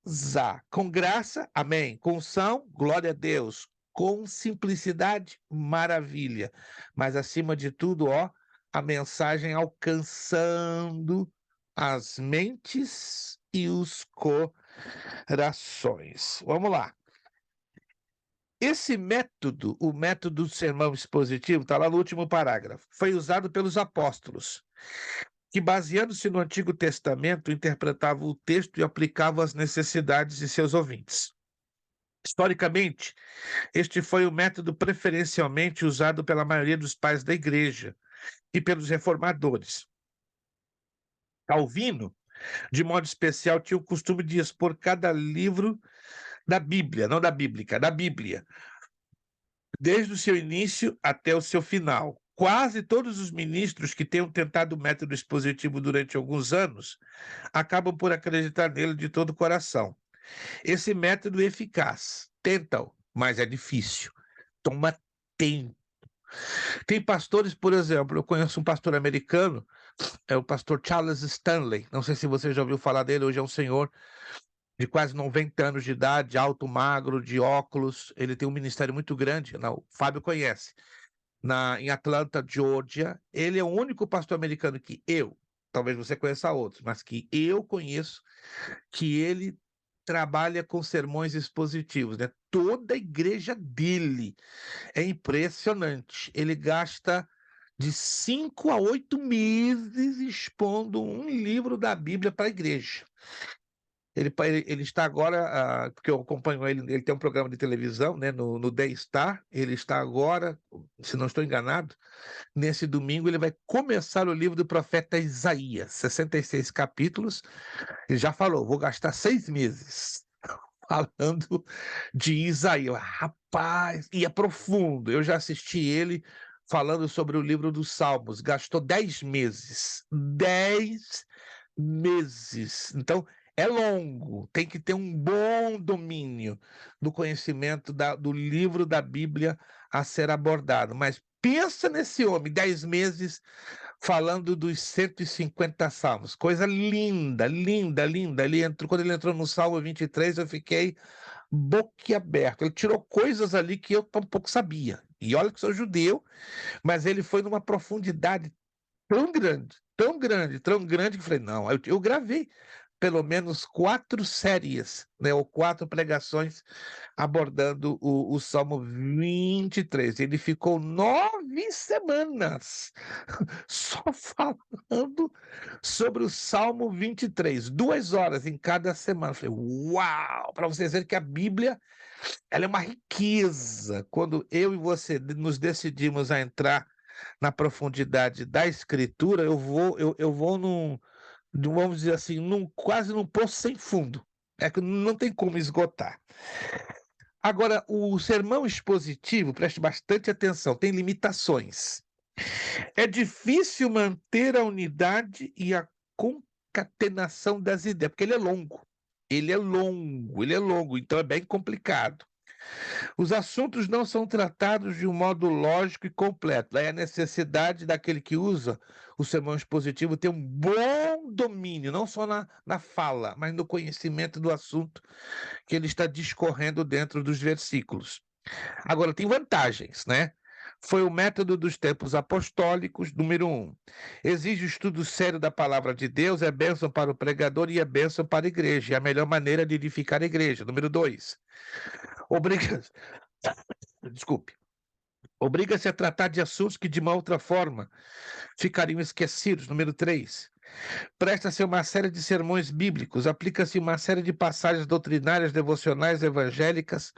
usar. Com graça, amém. Com unção, glória a Deus. Com simplicidade, maravilha. Mas acima de tudo, ó, a mensagem alcançando as mentes e os corações. Vamos lá. Esse método, o método do sermão expositivo, está lá no último parágrafo, foi usado pelos apóstolos, que, baseando-se no Antigo Testamento, interpretavam o texto e aplicavam às necessidades de seus ouvintes. Historicamente, este foi o método preferencialmente usado pela maioria dos pais da igreja e pelos reformadores. Calvino, de modo especial, tinha o costume de expor cada livro da Bíblia, não da bíblica, da Bíblia, desde o seu início até o seu final. Quase todos os ministros que tenham tentado o método expositivo durante alguns anos acabam por acreditar nele de todo o coração. Esse método é eficaz. Tentam, mas é difícil. Toma tempo. Tem pastores, por exemplo, eu conheço um pastor americano, é o pastor Charles Stanley. Não sei se você já ouviu falar dele, hoje é um senhor de quase 90 anos de idade, alto, magro, de óculos. Ele tem um ministério muito grande, o Fábio conhece, em Atlanta, Georgia. Ele é o único pastor americano que talvez você conheça outros, mas que eu conheço, que ele trabalha com sermões expositivos, né? Toda a igreja dele é impressionante. Ele gasta de 5 a 8 meses expondo um livro da Bíblia para a igreja. Ele está agora, porque eu acompanho ele tem um programa de televisão, né, no The Star. Ele está agora, se não estou enganado, nesse domingo ele vai começar o livro do profeta Isaías, 66 capítulos. Ele já falou, vou gastar 6 meses falando de Isaías. Rapaz, e é profundo. Eu já assisti ele falando sobre o livro dos Salmos. Gastou 10 meses. 10 meses. Então, é longo. Tem que ter um bom domínio do conhecimento do livro da Bíblia a ser abordado. Mas pensa nesse homem, 10 meses falando dos 150 salmos. Coisa linda, linda, linda. Quando ele entrou no Salmo 23, eu fiquei boquiaberto. Ele tirou coisas ali que eu tampouco sabia. E olha que sou judeu, mas ele foi numa profundidade tão grande, tão grande, tão grande, que eu falei, não, eu gravei pelo menos 4 séries, né, ou 4 pregações abordando o Salmo 23. Ele ficou 9 semanas só falando sobre o Salmo 23, 2 horas em cada semana. Eu falei, uau! Para vocês verem que a Bíblia, ela é uma riqueza. Quando eu e você nos decidimos a entrar na profundidade da Escritura, eu vou vamos dizer assim, quase num poço sem fundo. É que não tem como esgotar. Agora, o sermão expositivo, preste bastante atenção, tem limitações. É difícil manter a unidade e a concatenação das ideias, porque ele é longo. Ele é longo, então é bem complicado. Os assuntos não são tratados de um modo lógico e completo. Daí a necessidade daquele que usa o sermão expositivo ter um bom domínio, não só na fala, mas no conhecimento do assunto que ele está discorrendo dentro dos versículos. Agora, tem vantagens, né? Foi o método dos tempos apostólicos, número 1. Exige o estudo sério da palavra de Deus, é bênção para o pregador e é bênção para a igreja. É a melhor maneira de edificar a igreja. Número 2. Desculpe. Obriga-se a tratar de assuntos que, de uma outra forma, ficariam esquecidos. Número 3. Presta-se uma série de sermões bíblicos, aplica-se uma série de passagens doutrinárias, devocionais, evangélicas,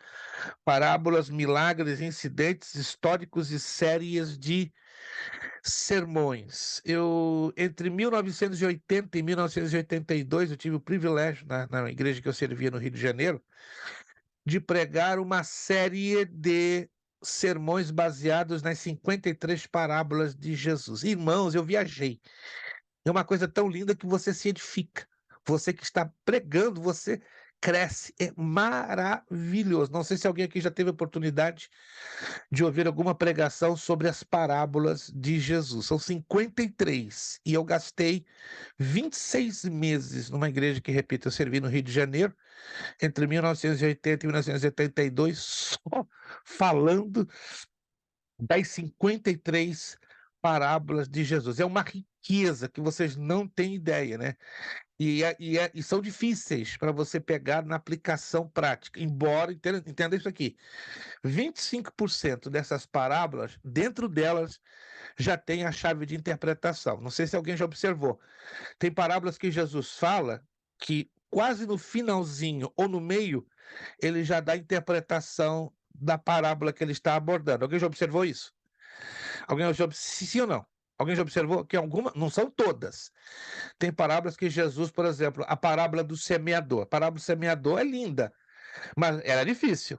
parábolas, milagres, incidentes históricos e séries de sermões. Entre 1980 e 1982, eu tive o privilégio, na igreja que eu servia no Rio de Janeiro, de pregar uma série de sermões baseados nas 53 parábolas de Jesus. Irmãos, eu viajei. É uma coisa tão linda que você se edifica. Você que está pregando, você cresce. É maravilhoso. Não sei se alguém aqui já teve a oportunidade de ouvir alguma pregação sobre as parábolas de Jesus. São 53. E eu gastei 26 meses numa igreja que, repito, eu servi no Rio de Janeiro, entre 1980 e 1982, só falando das 53 parábolas de Jesus. É uma riqueza que vocês não têm ideia, né? E são difíceis para você pegar na aplicação prática, embora, entenda isso aqui, 25% dessas parábolas, dentro delas, já tem a chave de interpretação. Não sei se alguém já observou. Tem parábolas que Jesus fala que quase no finalzinho ou no meio, ele já dá a interpretação da parábola que ele está abordando. Alguém já observou isso? Alguém já observou? Sim ou não? Alguém já observou que algumas, não são todas. Tem parábolas que Jesus, por exemplo, a parábola do semeador. A parábola do semeador é linda, mas era difícil.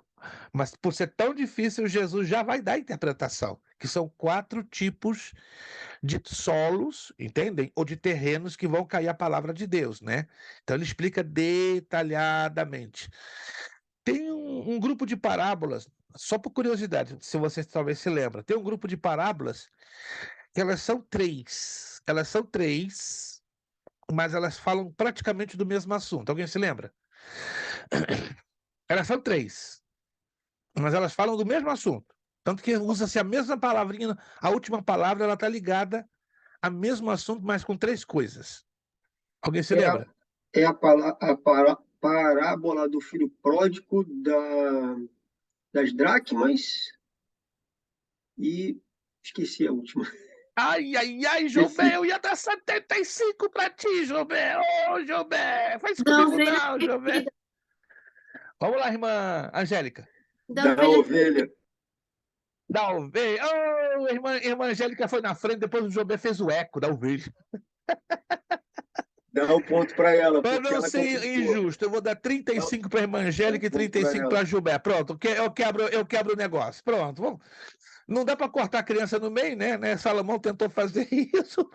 Mas por ser tão difícil, Jesus já vai dar a interpretação, que são 4 tipos de solos, entendem? Ou de terrenos que vão cair a palavra de Deus, né? Então ele explica detalhadamente. Tem um grupo de parábolas, só por curiosidade, se vocês talvez se lembram, tem um grupo de parábolas que elas são 3. Elas são 3, mas elas falam praticamente do mesmo assunto. Alguém se lembra? Elas são 3, mas elas falam do mesmo assunto. Tanto que usa-se a mesma palavrinha, a última palavra ela está ligada ao mesmo assunto, mas com 3 coisas. Alguém se É a, lembra? é parábola do filho pródigo, das dracmas e esqueci a última. Ai, ai, ai, Jobé, eu ia dar 75 para ti, Jobé. Ô, Jobé, faz isso Da comigo ovelha não, Jobé. perdida. Vamos lá, irmã Angélica. Da Da ovelha ovelha. Da ovelha. Ô, irmã Angélica foi na frente, depois o Jobé fez o eco da ovelha. Dá um ponto para ela, Para porque não ela ser conquistou. injusto, eu vou dar 35 para a irmã Angélica e Dá um ponto pra 35 ela. para a Jobé. Pronto, eu quebro o negócio. Pronto, vamos. Não dá para cortar a criança no meio, né? Salomão tentou fazer isso,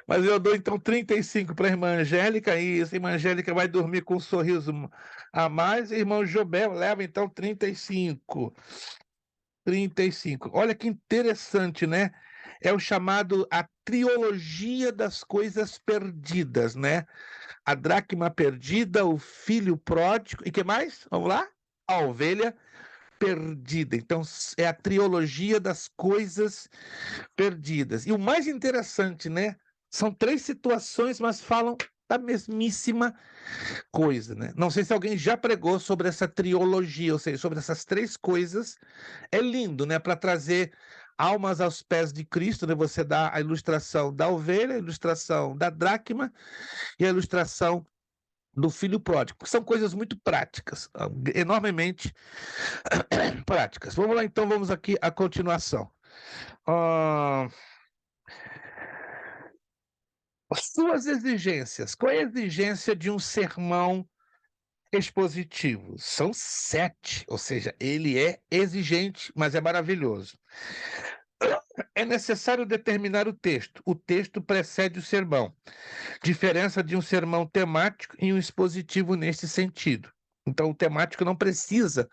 mas eu dou então 35 para a irmã Angélica, e a irmã Angélica vai dormir com um sorriso a mais, e irmão Jobé leva então 35. 35. Olha que interessante, né? É o chamado a trilogia das coisas perdidas, né? A dracma perdida, o filho pródigo, e que mais? Vamos lá? A ovelha perdida. Então, é a trilogia das coisas perdidas. E o mais interessante, né? São 3 situações, mas falam a mesmíssima coisa, né? Não sei se alguém já pregou sobre essa triologia, ou seja, sobre essas três coisas. É lindo, né? Para trazer almas aos pés de Cristo, né? Você dá a ilustração da ovelha, a ilustração da dracma e a ilustração do filho pródigo, que são coisas muito práticas, enormemente práticas. Vamos lá, então, vamos aqui à continuação. Suas exigências. Qual é a exigência de um sermão expositivo? São 7, ou seja, ele é exigente, mas é maravilhoso. É necessário determinar o texto. O texto precede o sermão. Diferença de um sermão temático e um expositivo nesse sentido. Então, o temático não precisa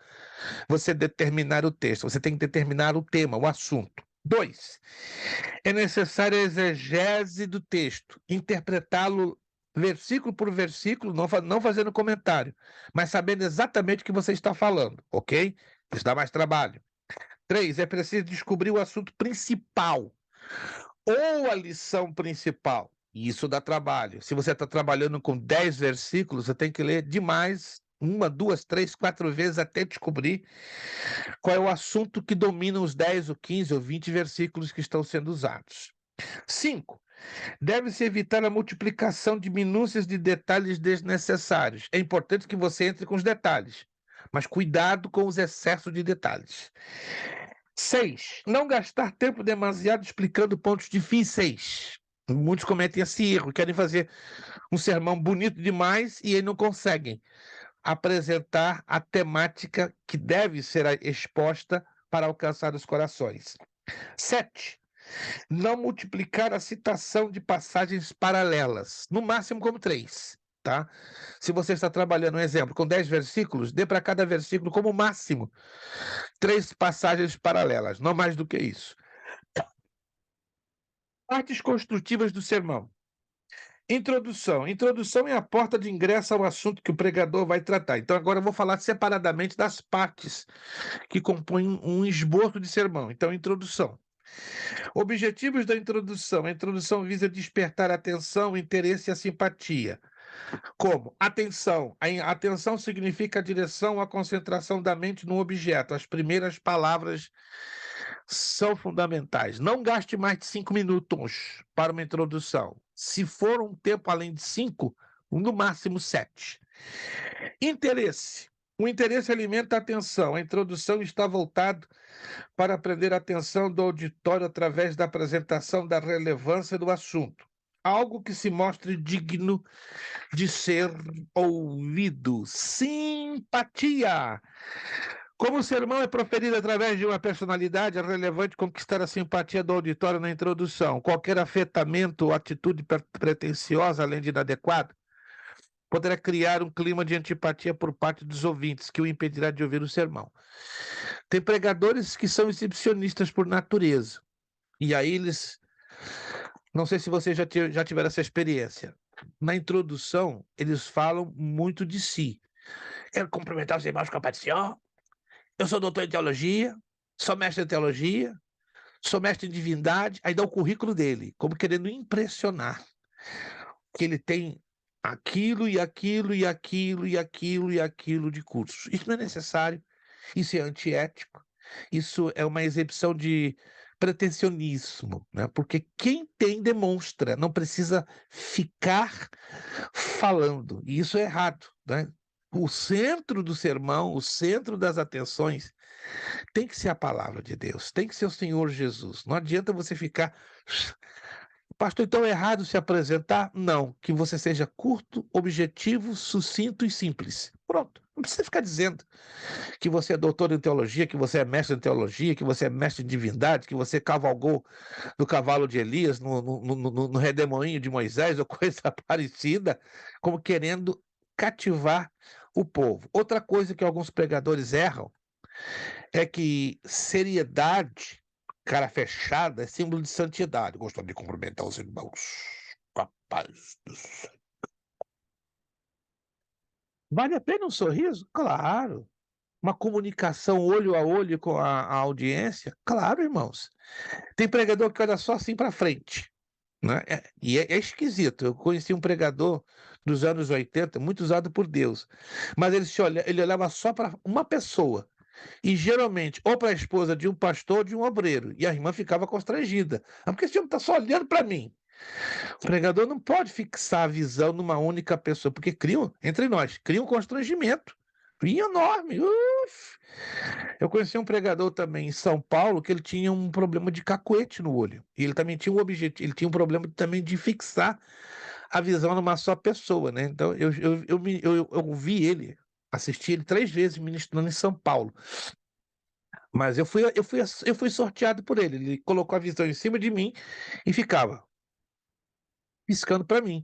você determinar o texto, você tem que determinar o tema, o assunto. 2, é necessária a exegese do texto, interpretá-lo versículo por versículo, não fazendo comentário, mas sabendo exatamente o que você está falando, ok? Isso dá mais trabalho. 3, é preciso descobrir o assunto principal ou a lição principal. Isso dá trabalho. Se você está trabalhando com 10 versículos, você tem que ler demais, 1, 2, 3, 4 vezes até descobrir qual é o assunto que domina os 10 ou 15 ou 20 versículos que estão sendo usados. 5, deve-se evitar a multiplicação de minúcias de detalhes desnecessários. É importante que você entre com os detalhes, mas cuidado com os excessos de detalhes. 6, não gastar tempo demasiado explicando pontos difíceis. Muitos cometem esse erro, querem fazer um sermão bonito demais e aí não conseguem apresentar a temática que deve ser exposta para alcançar os corações. 7, não multiplicar a citação de passagens paralelas, no máximo como 3, tá? Se você está trabalhando, um exemplo, com 10 versículos, dê para cada versículo como máximo 3 passagens paralelas, não mais do que isso. Partes construtivas do sermão. Introdução. Introdução é a porta de ingresso ao assunto que o pregador vai tratar. Então, agora eu vou falar separadamente das partes que compõem um esboço de sermão. Então, introdução. Objetivos da introdução. A introdução visa despertar a atenção, o interesse e a simpatia. Como? Atenção. A atenção significa a direção, a concentração da mente num objeto. As primeiras palavras são fundamentais. Não gaste mais de 5 minutos para uma introdução. Se for um tempo além de 5, no máximo 7. Interesse. O interesse alimenta a atenção. A introdução está voltada para prender a atenção do auditório através da apresentação da relevância do assunto. Algo que se mostre digno de ser ouvido. Simpatia. Como o sermão é proferido através de uma personalidade, é relevante conquistar a simpatia do auditório na introdução. Qualquer afetamento ou atitude pretensiosa, além de inadequada, poderá criar um clima de antipatia por parte dos ouvintes, que o impedirá de ouvir o sermão. Tem pregadores que são exibicionistas por natureza. E aí eles... Não sei se vocês já tiveram essa experiência. Na introdução, eles falam muito de si. Quero cumprimentar os irmãos com a paz do Senhor. Eu sou doutor em teologia, sou mestre em teologia, sou mestre em divindade. Aí dá o currículo dele, como querendo impressionar. Que ele tem aquilo e aquilo e aquilo e aquilo e aquilo de cursos. Isso não é necessário, isso é antiético, isso é uma exibição de pretensionismo, né? Porque quem tem demonstra, não precisa ficar falando, e isso é errado, né? O centro do sermão, o centro das atenções tem que ser a palavra de Deus, tem que ser o Senhor Jesus. Não adianta você ficar... Pastor, então é errado se apresentar? Não, que você seja curto, objetivo, sucinto e simples. Pronto, não precisa ficar dizendo que você é doutor em teologia, que você é mestre em teologia, que você é mestre em divindade, que você cavalgou no cavalo de Elias, no redemoinho de Moisés, ou coisa parecida, como querendo cativar o povo. Outra coisa que alguns pregadores erram é que seriedade, cara fechada, é símbolo de santidade. Gostaria de cumprimentar os irmãos. Capaz do céu. Vale a pena um sorriso? Claro. Uma comunicação olho a olho com a audiência? Claro, irmãos. Tem pregador que olha só assim para frente. né? É esquisito. Eu conheci um pregador dos anos 80, muito usado por Deus, mas ele olhava só para uma pessoa, e geralmente ou para a esposa de um pastor ou de um obreiro, e a irmã ficava constrangida. Ah, porque esse homem está só olhando para mim. O pregador não pode fixar a visão numa única pessoa, porque entre nós, cria um constrangimento. E enorme. Uf. Eu conheci um pregador também em São Paulo que ele tinha um problema de cacuete no olho. E ele também tinha um objetivo, ele tinha um problema também de fixar a visão numa só pessoa, né? Então eu vi ele, assisti ele 3 vezes ministrando em São Paulo. Mas eu fui sorteado por ele. Ele colocou a visão em cima de mim e ficava piscando para mim.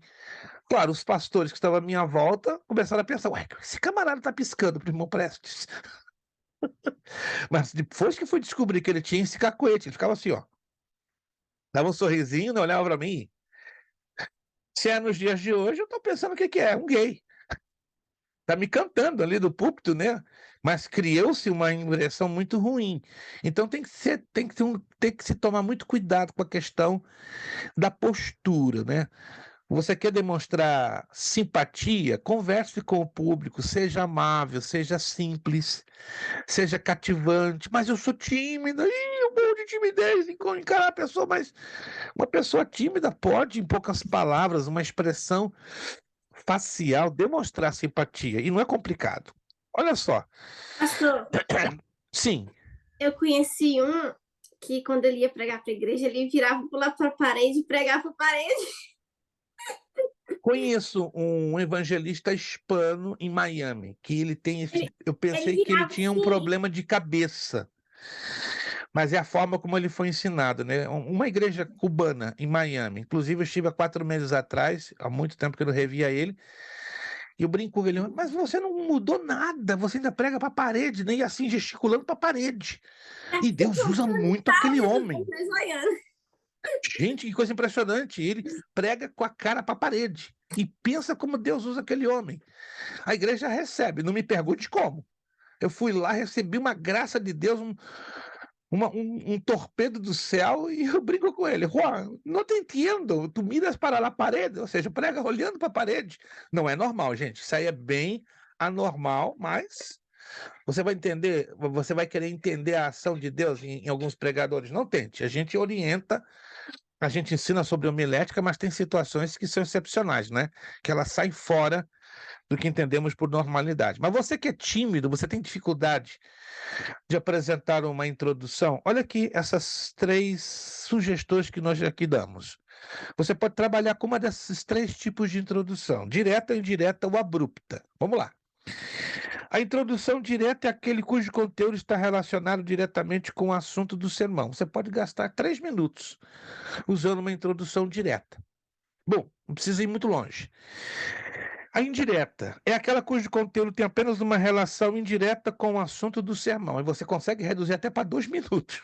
Claro, os pastores que estavam à minha volta começaram a pensar: ué, esse camarada tá piscando pro irmão Prestes. Mas depois que fui descobrir que ele tinha esse cacuete, ele ficava assim, ó. Dava um sorrisinho, não olhava pra mim. Se é nos dias de hoje, eu tô pensando o que que é, um gay. Tá me cantando ali do púlpito, né? Mas criou-se uma impressão muito ruim. Então tem que se tomar muito cuidado com a questão da postura, né? Você quer demonstrar simpatia? Converse com o público, seja amável, seja simples, seja cativante. Mas eu sou tímida, eu morro de timidez em encarar a pessoa, mas uma pessoa tímida pode, em poucas palavras, uma expressão facial, demonstrar simpatia, e não é complicado. Olha só, Pastor, sim, eu conheci um que quando ele ia pregar para a igreja, ele virava pular para a parede e pregava para a parede. conheço um evangelista hispano em Miami, que ele tem esse. Ele, Eu ele pensei que ele virava tinha um assim. problema de cabeça. Mas é a forma como ele foi ensinado, né? Uma igreja cubana em Miami. Inclusive, eu estive há 4 meses atrás, há muito tempo que eu não revia ele, e eu brinco com ele, mas você não mudou nada, você ainda prega para a parede, né? E assim, gesticulando para a parede. E Deus usa muito aquele homem. Gente, que coisa impressionante. Ele prega com a cara para a parede. E pensa como Deus usa aquele homem. A igreja recebe, não me pergunte como. Eu fui lá, recebi uma graça de Deus, um torpedo do céu, e eu brinco com ele: Juan, não te entendo, tu miras para a parede, ou seja, prega olhando para a parede. Não é normal, gente, isso aí é bem anormal, mas você vai entender, você vai querer entender a ação de Deus em alguns pregadores. Não tente, a gente orienta, a gente ensina sobre homilética, mas tem situações que são excepcionais, né? Que ela sai fora do que entendemos por normalidade. Mas você que é tímido, você tem dificuldade de apresentar uma introdução, olha aqui essas 3 sugestões que nós aqui damos. Você pode trabalhar com uma desses 3 tipos de introdução: direta, indireta ou abrupta. Vamos lá. A introdução direta é aquele cujo conteúdo está relacionado diretamente com o assunto do sermão. Você pode gastar 3 minutos usando uma introdução direta. Bom, não precisa ir muito longe. A indireta é aquela cujo conteúdo tem apenas uma relação indireta com o assunto do sermão, e você consegue reduzir até para 2 minutos.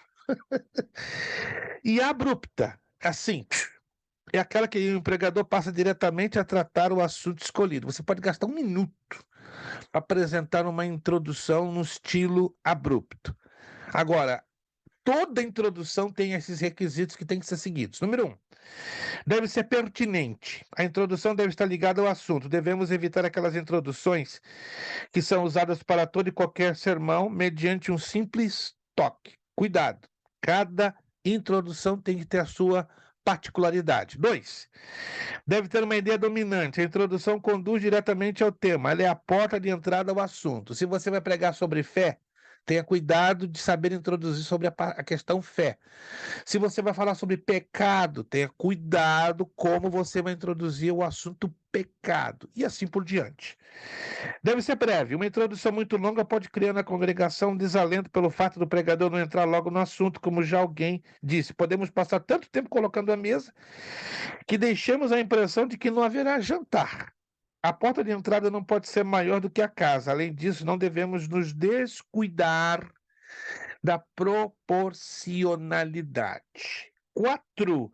E a abrupta, assim, é aquela que o pregador passa diretamente a tratar o assunto escolhido. Você pode gastar 1 minuto para apresentar uma introdução no estilo abrupto. Agora, toda introdução tem esses requisitos que têm que ser seguidos. Número 1. Deve ser pertinente. A introdução deve estar ligada ao assunto. Devemos evitar aquelas introduções que são usadas para todo e qualquer sermão mediante um simples toque. Cuidado. Cada introdução tem que ter a sua particularidade. 2. Deve ter uma ideia dominante. A introdução conduz diretamente ao tema. Ela é a porta de entrada ao assunto. Se você vai pregar sobre fé, tenha cuidado de saber introduzir sobre a questão fé. Se você vai falar sobre pecado, tenha cuidado como você vai introduzir o assunto pecado, e assim por diante. Deve ser breve. Uma introdução muito longa pode criar na congregação um desalento pelo fato do pregador não entrar logo no assunto, como já alguém disse. Podemos passar tanto tempo colocando a mesa que deixamos a impressão de que não haverá jantar. A porta de entrada não pode ser maior do que a casa. Além disso, não devemos nos descuidar da proporcionalidade. 4.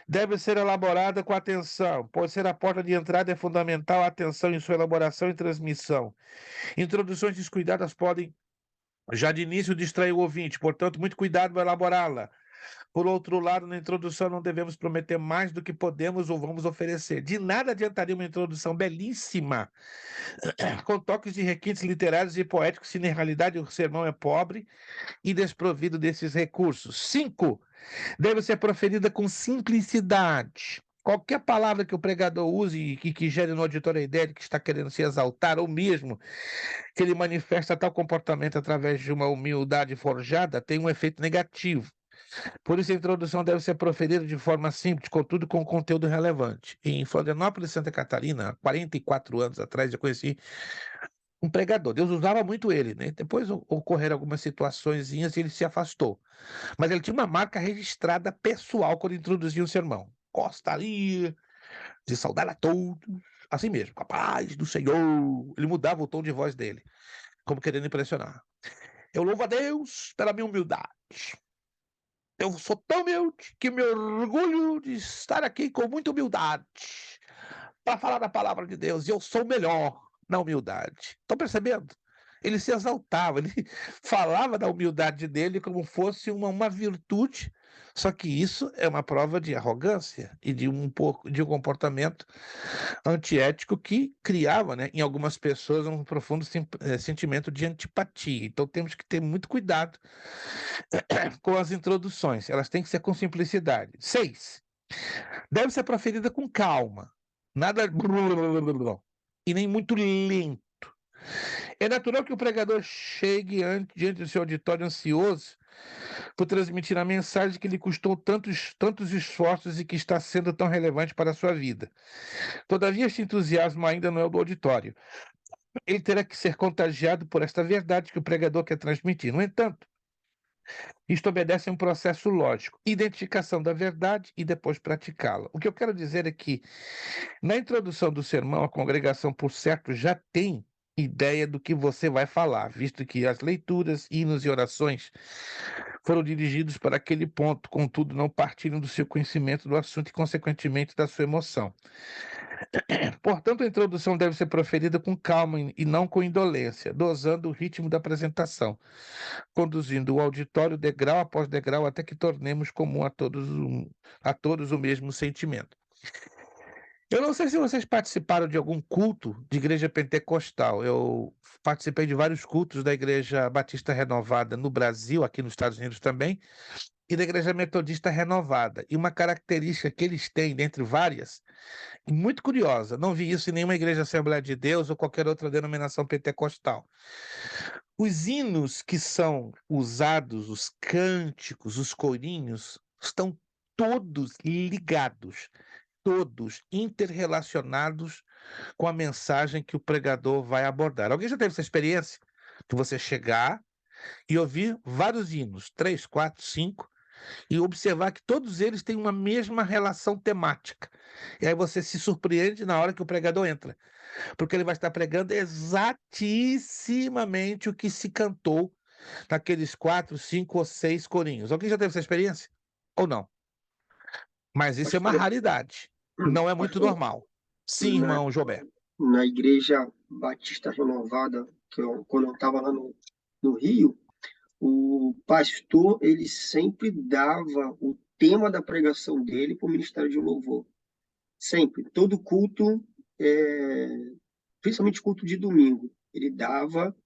Deve ser elaborada com atenção, pois ser a porta de entrada é fundamental a atenção em sua elaboração e transmissão. Introduções descuidadas podem, já de início, distrair o ouvinte, portanto, muito cuidado ao elaborá-la. Por outro lado, na introdução não devemos prometer mais do que podemos ou vamos oferecer. De nada adiantaria uma introdução belíssima, com toques de requintes literários e poéticos, se na realidade o sermão é pobre e desprovido desses recursos. 5. Deve ser proferida com simplicidade. Qualquer palavra que o pregador use e que gere no auditório a ideia de que está querendo se exaltar, ou mesmo que ele manifesta tal comportamento através de uma humildade forjada, tem um efeito negativo. Por isso, a introdução deve ser proferida de forma simples, contudo com conteúdo relevante. Em Florianópolis, Santa Catarina, há 44 anos atrás, eu conheci um pregador. Deus usava muito ele, né? Depois ocorreram algumas situaçõezinhas e ele se afastou. Mas ele tinha uma marca registrada pessoal quando introduzia o sermão. Gostaria de saudar a todos, assim mesmo, com a paz do Senhor. Ele mudava o tom de voz dele, como querendo impressionar. Eu louvo a Deus pela minha humildade. Eu sou tão humilde que me orgulho de estar aqui com muita humildade para falar da palavra de Deus. E eu sou o melhor na humildade. Estão percebendo? Ele se exaltava, ele falava da humildade dele como fosse uma virtude, só que isso é uma prova de arrogância e de um comportamento antiético que criava, né, em algumas pessoas um profundo sentimento de antipatia. Então temos que ter muito cuidado com as introduções, elas têm que ser com simplicidade. 6. Deve ser proferida com calma, nada e nem muito lento. É natural que o pregador chegue diante do seu auditório ansioso por transmitir a mensagem que lhe custou tantos esforços e que está sendo tão relevante para a sua vida. Todavia, este entusiasmo ainda não é o do auditório. Ele terá que ser contagiado por esta verdade que o pregador quer transmitir. No entanto, isto obedece a um processo lógico, identificação da verdade e depois praticá-la. O que eu quero dizer é que, na introdução do sermão, a congregação, por certo, já tem ideia do que você vai falar, visto que as leituras, hinos e orações foram dirigidos para aquele ponto, contudo não partilham do seu conhecimento do assunto e, consequentemente, da sua emoção. Portanto, a introdução deve ser proferida com calma e não com indolência, dosando o ritmo da apresentação, conduzindo o auditório degrau após degrau até que tornemos comum a todos o mesmo sentimento. Eu não sei se vocês participaram de algum culto de igreja pentecostal. Eu participei de vários cultos da Igreja Batista Renovada no Brasil, aqui nos Estados Unidos também, e da Igreja Metodista Renovada. E uma característica que eles têm, dentre várias, muito curiosa, não vi isso em nenhuma igreja Assembleia de Deus ou qualquer outra denominação pentecostal. Os hinos que são usados, os cânticos, os corinhos, estão todos ligados, todos interrelacionados com a mensagem que o pregador vai abordar. Alguém já teve essa experiência? De você chegar e ouvir vários hinos, 3, 4, 5, e observar que todos eles têm uma mesma relação temática. E aí você se surpreende na hora que o pregador entra, porque ele vai estar pregando exatissimamente o que se cantou naqueles 4, 5 ou 6 corinhos. Alguém já teve essa experiência? Ou não? Mas isso é uma raridade. Não é muito normal. Sim, irmão Jobé. Na Igreja Batista Renovada, quando eu estava lá no Rio, o pastor, ele sempre dava o tema da pregação dele para o Ministério de Louvor. Sempre. Todo culto, principalmente culto de domingo, ele dava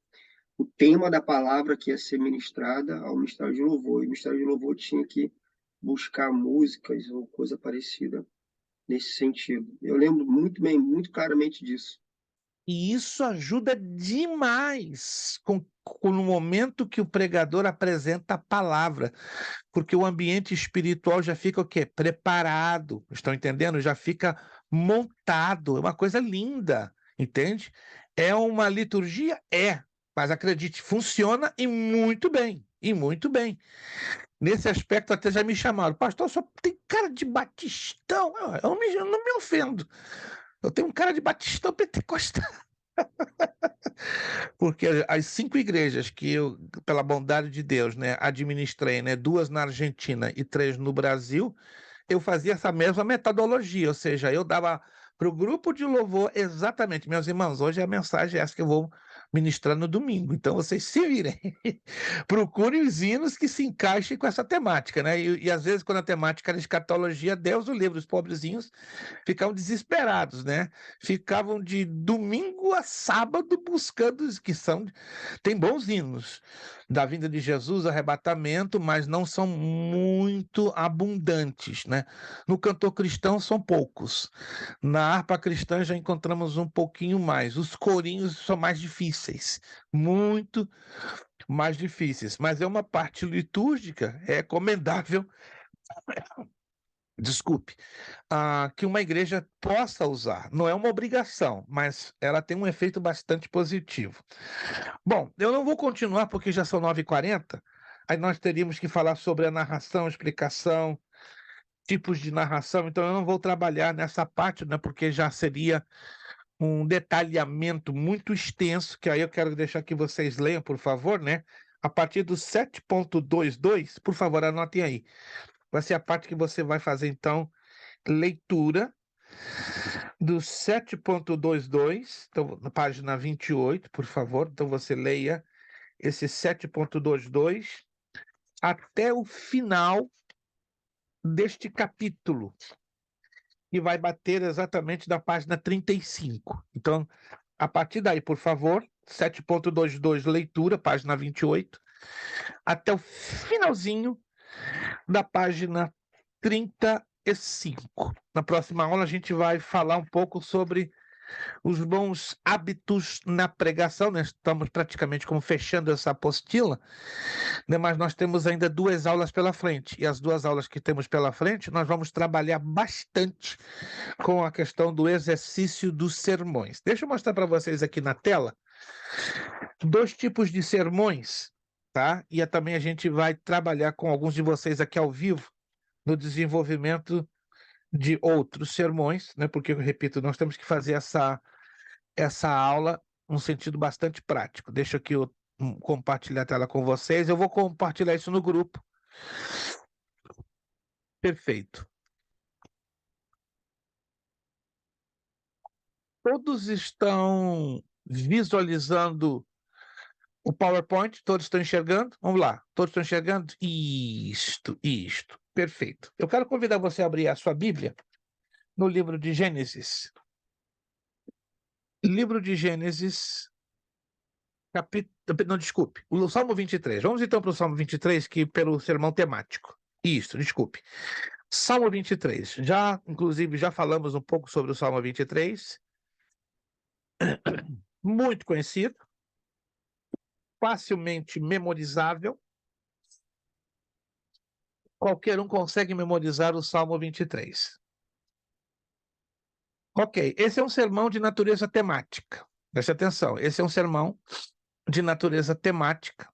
o tema da palavra que ia ser ministrada ao Ministério de Louvor. E o Ministério de Louvor tinha que buscar músicas ou coisa parecida nesse sentido. Eu lembro muito bem, muito claramente disso. E isso ajuda demais no momento que o pregador apresenta a palavra, porque o ambiente espiritual já fica o quê? Preparado, estão entendendo? Já fica montado, é uma coisa linda, entende? É uma liturgia? É, mas acredite, funciona e muito bem, e muito bem. Nesse aspecto até já me chamaram, pastor, só tem cara de batistão. Eu não me ofendo. Eu tenho um cara de batistão pentecostal. Porque as 5 igrejas que eu, pela bondade de Deus, né, administrei, né, 2 na Argentina e 3 no Brasil, eu fazia essa mesma metodologia, ou seja, eu dava para o grupo de louvor exatamente, meus irmãos, hoje a mensagem é essa que eu vou ministrar no domingo. Então, vocês se virem. Procurem os hinos que se encaixem com essa temática, né? E às vezes, quando a temática era escatologia, Deus o livre, os pobrezinhos ficavam desesperados, né? Ficavam de domingo a sábado buscando os que são. Tem bons hinos da vinda de Jesus, arrebatamento, mas não são muito abundantes, né? No cantor cristão são poucos. Na harpa cristã já encontramos um pouquinho mais. Os corinhos são mais difíceis, muito mais difíceis, mas é uma parte litúrgica, é recomendável, desculpe, que uma igreja possa usar. Não é uma obrigação, mas ela tem um efeito bastante positivo. Bom, eu não vou continuar porque já são 9h40, aí nós teríamos que falar sobre a narração, explicação, tipos de narração, então eu não vou trabalhar nessa parte, né, porque já seria um detalhamento muito extenso, que aí eu quero deixar que vocês leiam, por favor, né? A partir do 7.22, por favor, anotem aí. Vai ser a parte que você vai fazer, então, leitura do 7.22, então, na página 28, por favor. Então, você leia esse 7.22 até o final deste capítulo, que vai bater exatamente na página 35. Então, a partir daí, por favor, 7.22, leitura, página 28, até o finalzinho da página 35. Na próxima aula, a gente vai falar um pouco sobre os bons hábitos na pregação, né? Estamos praticamente como fechando essa apostila, né? Mas nós temos ainda 2 aulas pela frente, e as 2 aulas que temos pela frente, nós vamos trabalhar bastante com a questão do exercício dos sermões. Deixa eu mostrar para vocês aqui na tela 2 tipos de sermões, tá? E também a gente vai trabalhar com alguns de vocês aqui ao vivo no desenvolvimento de outros sermões, né? Porque, eu repito, nós temos que fazer essa aula num sentido bastante prático. Deixa aqui eu compartilhar a tela com vocês. Eu vou compartilhar isso no grupo. Perfeito. Todos estão visualizando o PowerPoint? Todos estão enxergando? Vamos lá. Todos estão enxergando? Isto. Perfeito. Eu quero convidar você a abrir a sua Bíblia no livro de Gênesis. Livro de Gênesis, não, desculpe, o Salmo 23. Vamos então para o Salmo 23, que pelo sermão temático. Isso, desculpe. Salmo 23. Inclusive, já falamos um pouco sobre o Salmo 23. Muito conhecido. Facilmente memorizável. Qualquer um consegue memorizar o Salmo 23. Ok, esse é um sermão de natureza temática. Preste atenção, esse é um sermão de natureza temática.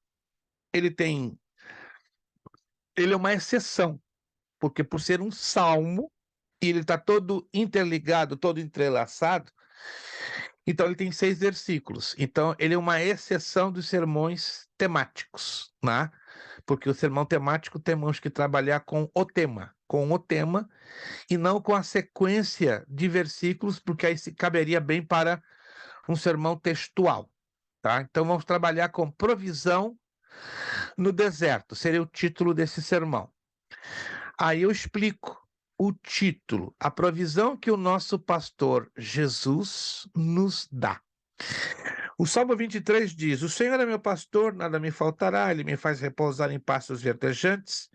Ele é uma exceção, porque por ser um salmo, e ele está todo interligado, todo entrelaçado, então ele tem 6 versículos. Então ele é uma exceção dos sermões temáticos, né? Porque o sermão temático temos que trabalhar com o tema, e não com a sequência de versículos, porque aí caberia bem para um sermão textual, tá? Então vamos trabalhar com provisão no deserto, seria o título desse sermão. Aí eu explico o título, a provisão que o nosso pastor Jesus nos dá. O Salmo 23 diz: o Senhor é meu pastor, nada me faltará, ele me faz repousar em pastos verdejantes,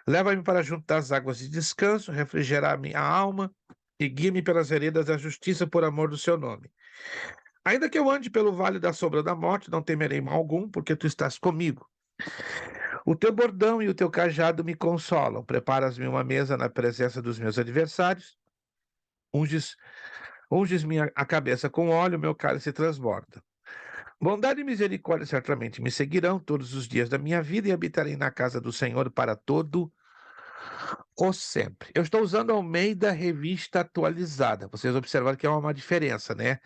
leva-me para junto das águas de descanso, refrigerar minha alma e guia-me pelas veredas da justiça por amor do seu nome. Ainda que eu ande pelo vale da sombra da morte, não temerei mal algum, porque tu estás comigo. O teu bordão e o teu cajado me consolam. Preparas-me uma mesa na presença dos meus adversários. Unges-me a cabeça com óleo, meu cálice transborda. Bondade e misericórdia certamente me seguirão todos os dias da minha vida e habitarei na casa do Senhor para todo o sempre. Eu estou usando a Almeida Revista Atualizada. Vocês observaram que há uma diferença, né?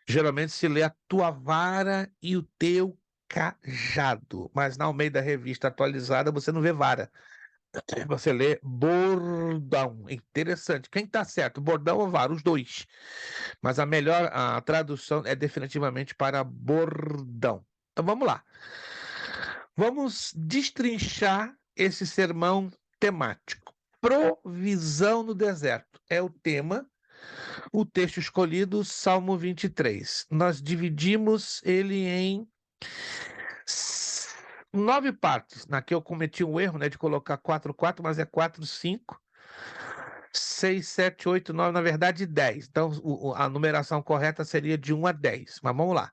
Geralmente se lê a tua vara e o teu cajado, mas na Almeida Revista Atualizada você não vê vara, Você lê bordão. Interessante. Quem está certo, bordão ou vara? Os dois. Mas a tradução é definitivamente para bordão. Então vamos lá. Vamos destrinchar esse sermão temático. Provisão no deserto é o tema. O texto escolhido, Salmo 23. Nós dividimos ele em 9 partes. Aqui eu cometi um erro, né, de colocar 4, mas é 4, 5, 6, 7, 8, 9, na verdade 10. Então a numeração correta seria de 1 a 10. Mas vamos lá.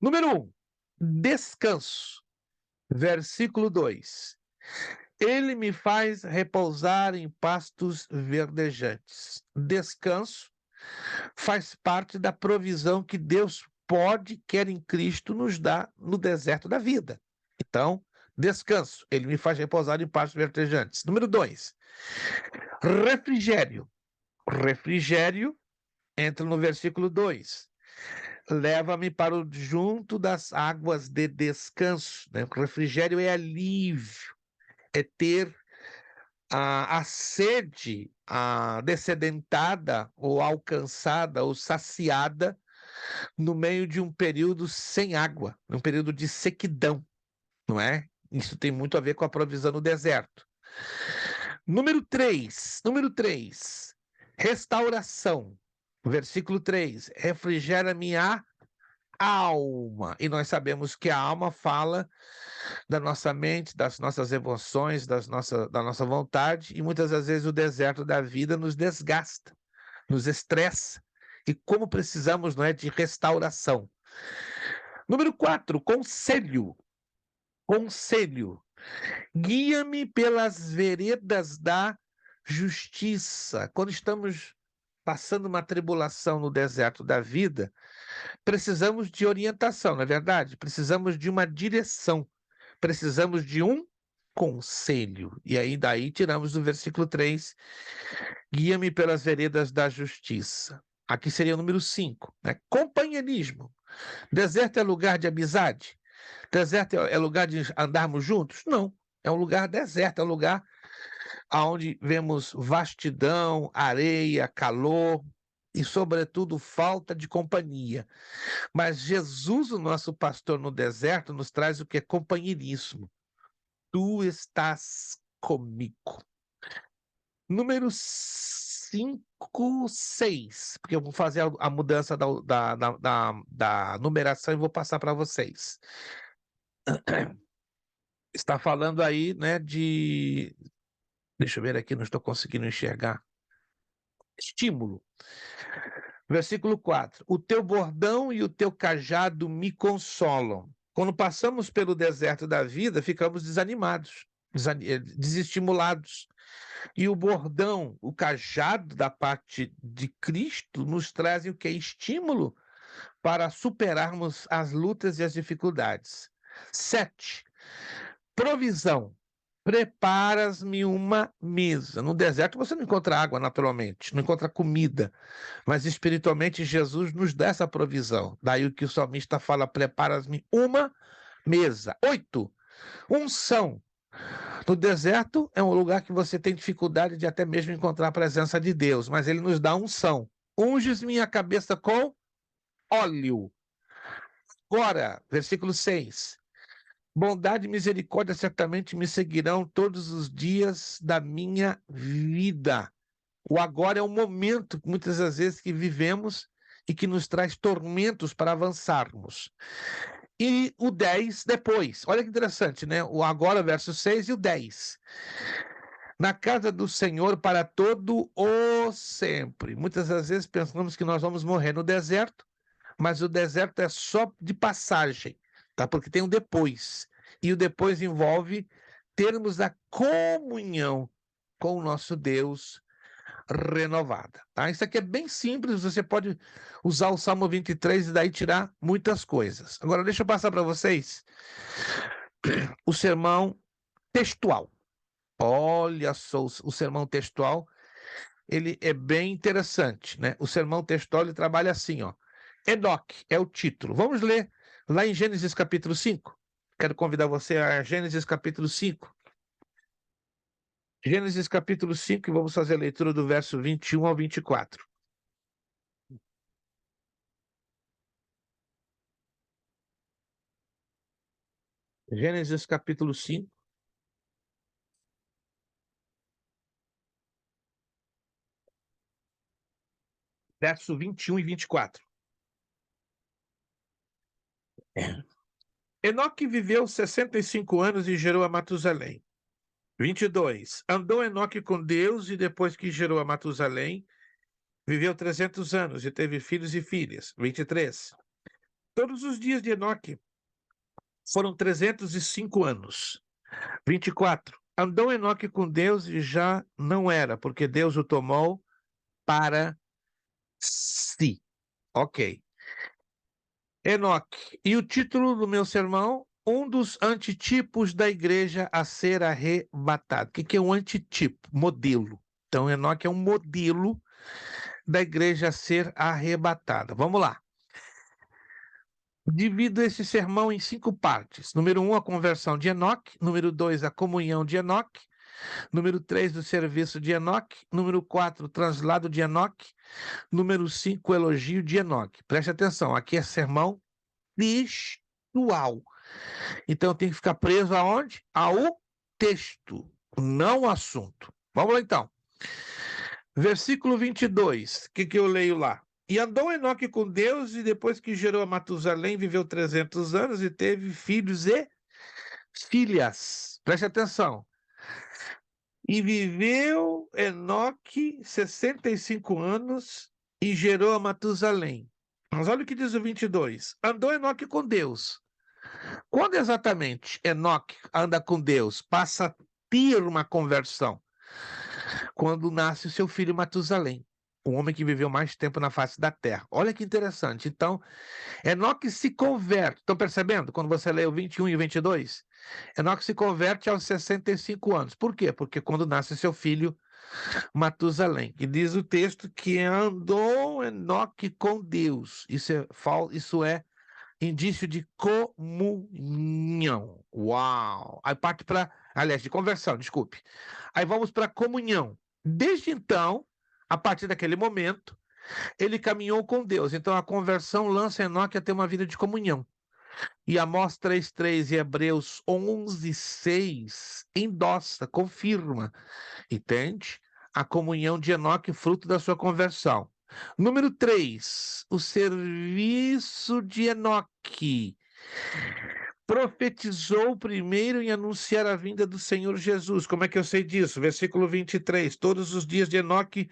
Número 1, descanso. Versículo 2. Ele me faz repousar em pastos verdejantes. Descanso faz parte da provisão que Deus pode, quer em Cristo, nos dar no deserto da vida. Então, descanso. Ele me faz repousar em pastos verdejantes. Número 2, refrigério. Refrigério entra no versículo 2. Leva-me para o junto das águas de descanso. Né? Refrigério é alívio, é ter a sede dessedentada ou alcançada ou saciada no meio de um período sem água, um período de sequidão, não é? Isso tem muito a ver com a provisão no deserto. Número 3, restauração. Versículo 3, refrigera minha alma. E nós sabemos que a alma fala da nossa mente, das nossas emoções, da nossa vontade, e muitas das vezes o deserto da vida nos desgasta, nos estressa, e como precisamos, não é, de restauração. Número 4, conselho. Conselho. Guia-me pelas veredas da justiça. Quando estamos passando uma tribulação no deserto da vida, precisamos de orientação, não é verdade? Precisamos de uma direção. Precisamos de um conselho. E aí daí tiramos do versículo 3, guia-me pelas veredas da justiça. Aqui seria o número 5, né? Companheirismo. Deserto é lugar de amizade? Deserto é lugar de andarmos juntos? Não. É um lugar deserto, é um lugar onde vemos vastidão, areia, calor e, sobretudo, falta de companhia. Mas Jesus, o nosso pastor no deserto, nos traz o que é companheirismo. Tu estás comigo. Número 5, 6, porque eu vou fazer a mudança da numeração e vou passar para vocês. Está falando aí, né, de... Deixa eu ver aqui, não estou conseguindo enxergar. Estímulo. Versículo 4. O teu bordão e o teu cajado me consolam. Quando passamos pelo deserto da vida, ficamos desanimados, desestimulados. E o bordão, o cajado da parte de Cristo, nos trazem o que é estímulo para superarmos as lutas e as dificuldades. 7. Provisão. Preparas-me uma mesa. No deserto você não encontra água naturalmente, não encontra comida, mas espiritualmente Jesus nos dá essa provisão. Daí o que o salmista fala, preparas-me uma mesa. 8. Unção. No deserto é um lugar que você tem dificuldade de até mesmo encontrar a presença de Deus, mas ele nos dá unção. Unges minha cabeça com óleo. Agora, versículo 6. Bondade e misericórdia certamente me seguirão todos os dias da minha vida. O agora é um momento, muitas das vezes, que vivemos e que nos traz tormentos para avançarmos. E o 10 depois. Olha que interessante, né? O agora, verso 6 e o 10. Na casa do Senhor para todo o sempre. Muitas das vezes pensamos que nós vamos morrer no deserto, mas o deserto é só de passagem, tá? Porque tem um depois. E o depois envolve termos a comunhão com o nosso Deus renovada, tá? Isso aqui é bem simples, você pode usar o Salmo 23 e daí tirar muitas coisas. Agora, deixa eu passar para vocês o sermão textual. Olha só, o sermão textual, ele é bem interessante, né? O sermão textual, ele trabalha assim, ó. Enoque é o título. Vamos ler lá em Gênesis capítulo 5. Quero convidar você a Gênesis capítulo 5. Gênesis capítulo 5, e vamos fazer a leitura do verso 21 ao 24. Gênesis capítulo 5. Verso 21 e 24. Enoque viveu 65 anos e gerou a Matusalém. 22. Andou Enoque com Deus e depois que gerou a Matusalém, viveu 300 anos e teve filhos e filhas. 23. Todos os dias de Enoque foram 305 anos. 24. Andou Enoque com Deus e já não era, porque Deus o tomou para si. Ok. Enoque. E o título do meu sermão, um dos antitipos da igreja a ser arrebatado. O que é um antitipo? Modelo. Então, Enoque é um modelo da igreja a ser arrebatada. Vamos lá. Divido esse sermão em 5 partes. Número 1, a conversão de Enoque. Número 2, a comunhão de Enoque. Número 3, o serviço de Enoque. Número 4, o translado de Enoque. Número 5, o elogio de Enoque. Preste atenção, aqui é sermão textual. Então eu tenho que ficar preso aonde? Ao texto, não ao assunto. Vamos lá então. Versículo 22, o que eu leio lá? E andou Enoque com Deus, e depois que gerou a Matusalém, viveu 300 anos e teve filhos e filhas. Preste atenção. E viveu Enoque 65 anos e gerou a Matusalém. Mas olha o que diz o 22. Andou Enoque com Deus. Quando exatamente Enoque anda com Deus, passa a ter uma conversão? Quando nasce o seu filho Matusalém, o homem que viveu mais tempo na face da terra. Olha que interessante. Então, Enoque se converte. Estão percebendo? Quando você lê o 21 e o 22, Enoque se converte aos 65 anos. Por quê? Porque quando nasce seu filho Matusalém, que diz o texto que andou Enoque com Deus. Isso é indício de comunhão. Uau! Aí parte para, aliás, de conversão, desculpe. Aí vamos para comunhão. Desde então, a partir daquele momento, ele caminhou com Deus. Então a conversão lança Enoque a ter uma vida de comunhão. E Amós 3:3 e Hebreus 11:6 endossa, confirma, entende? A comunhão de Enoque, fruto da sua conversão. Número 3, o serviço de Enoque. Profetizou primeiro em anunciar a vinda do Senhor Jesus. Como é que eu sei disso? Versículo 23. Todos os dias de Enoque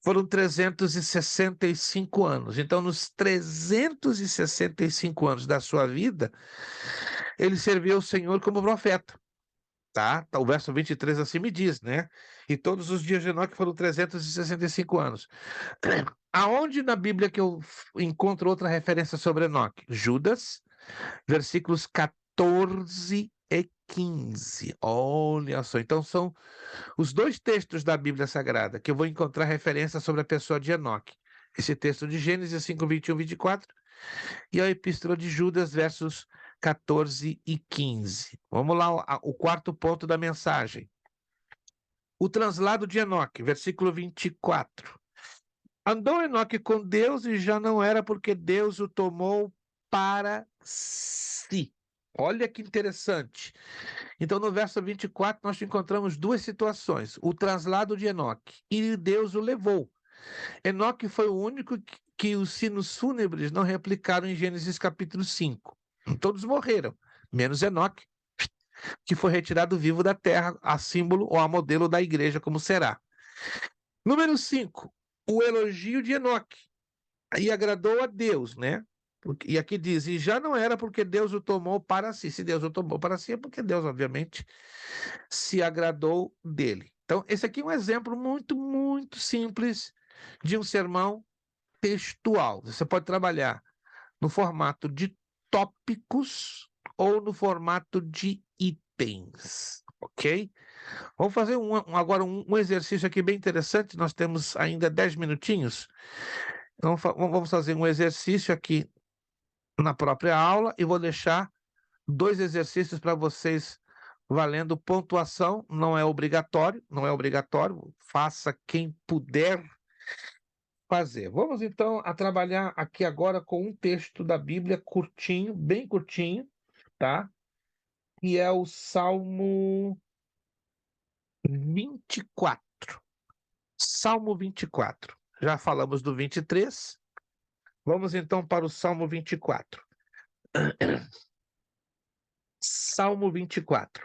foram 365 anos. Então, nos 365 anos da sua vida, ele serviu o Senhor como profeta. Tá? O verso 23 assim me diz, né? E todos os dias de Enoque foram 365 anos. Aonde na Bíblia que eu encontro outra referência sobre Enoque? Judas, versículos 14 e 15. Olha só, então são os 2 textos da Bíblia Sagrada que eu vou encontrar referência sobre a pessoa de Enoque. Esse texto de Gênesis 5, 21 e 24 e a Epístola de Judas, versos 14 e 15. Vamos lá, o quarto ponto da mensagem. O translado de Enoque, versículo 24. Andou Enoque com Deus e já não era, porque Deus o tomou para si. Olha que interessante. Então, no verso 24, nós encontramos 2 situações. O translado de Enoque, e Deus o levou. Enoque foi o único que os sinos fúnebres não replicaram em Gênesis capítulo 5. Todos morreram, menos Enoque, que foi retirado vivo da terra, a símbolo ou a modelo da igreja, como será. Número 5, o elogio de Enoque. E agradou a Deus, né? E aqui diz, e já não era porque Deus o tomou para si. Se Deus o tomou para si, é porque Deus, obviamente, se agradou dele. Então, esse aqui é um exemplo muito, muito simples de um sermão textual. Você pode trabalhar no formato de tópicos ou no formato de itens, ok? Vamos fazer agora um exercício aqui bem interessante. Nós temos ainda 10 minutinhos. Então, vamos fazer um exercício aqui na própria aula e vou deixar 2 exercícios para vocês valendo pontuação, não é obrigatório, faça quem puder fazer. Vamos então a trabalhar aqui agora com um texto da Bíblia curtinho, bem curtinho, tá? Que é o Salmo 24. Salmo 24. Já falamos do 23. Vamos então para o Salmo 24. Salmo 24.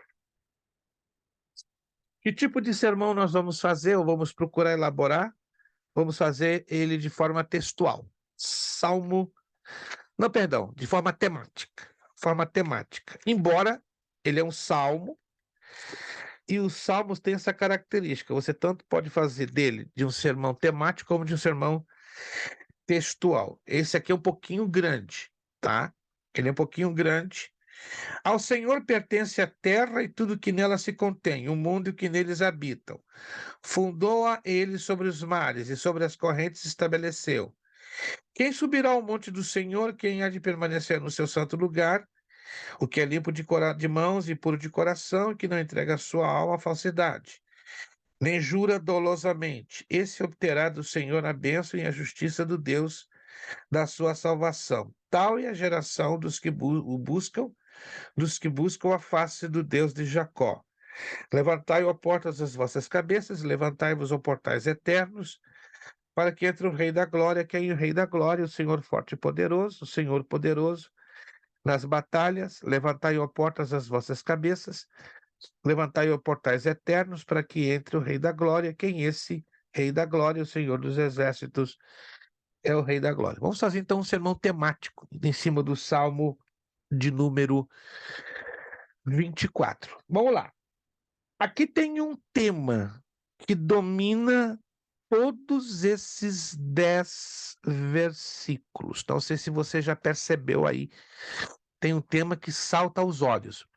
Que tipo de sermão nós vamos fazer ou vamos procurar elaborar? Vamos fazer ele de forma textual. De forma temática. Embora ele é um salmo, e os salmos têm essa característica. Você tanto pode fazer dele de um sermão temático como de um sermão textual. Esse aqui é um pouquinho grande, tá? Ele é um pouquinho grande. Ao Senhor pertence a terra e tudo que nela se contém, o mundo e o que neles habitam. Fundou-a ele sobre os mares e sobre as correntes estabeleceu. Quem subirá ao monte do Senhor? Quem há de permanecer no seu santo lugar? O que é limpo de mãos e puro de coração, e que não entrega a sua alma à falsidade, nem jura dolosamente. Esse obterá do Senhor a bênção e a justiça do Deus da sua salvação. Tal é a geração dos que o buscam, a face do Deus de Jacó. Levantai, ó portas, as vossas cabeças, levantai-vos, ó portais eternos, para que entre o Rei da Glória. Quem é o Rei da Glória? O Senhor forte e poderoso, o Senhor poderoso nas batalhas. Levantai, ó portas, as vossas cabeças, levantai, ó portais eternos, para que entre o Rei da Glória. Quem é esse Rei da Glória? O Senhor dos Exércitos é o Rei da Glória. Vamos fazer então um sermão temático em cima do Salmo de número 24. Vamos lá. Aqui tem um tema que domina todos esses 10 versículos. Não sei se você já percebeu aí. Tem um tema que salta aos olhos.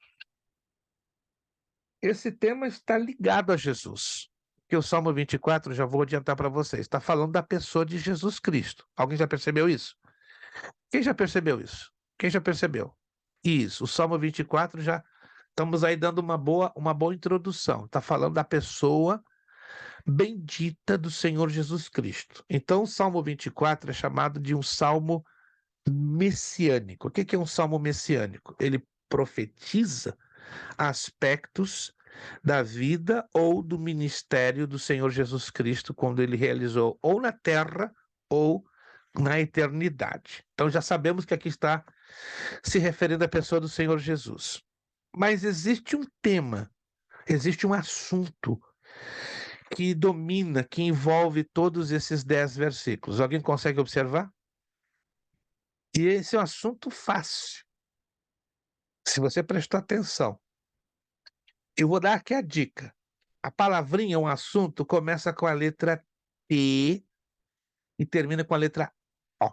Esse tema está ligado a Jesus. Que o Salmo 24, já vou adiantar para vocês, está falando da pessoa de Jesus Cristo. Alguém já percebeu isso? Quem já percebeu isso? Quem já percebeu? Isso, o Salmo 24 já estamos aí dando uma boa introdução. Está falando da pessoa bendita do Senhor Jesus Cristo. Então, o Salmo 24 é chamado de um salmo messiânico. O que é um salmo messiânico? Ele profetiza aspectos da vida ou do ministério do Senhor Jesus Cristo quando ele realizou ou na terra ou na eternidade. Então já sabemos que aqui está se referindo à pessoa do Senhor Jesus. Mas existe um tema, existe um assunto que domina, que envolve todos esses 10 versículos. Alguém consegue observar? E esse é um assunto fácil. Se você prestar atenção. Eu vou dar aqui a dica. A palavrinha, um assunto, começa com a letra T e termina com a letra O.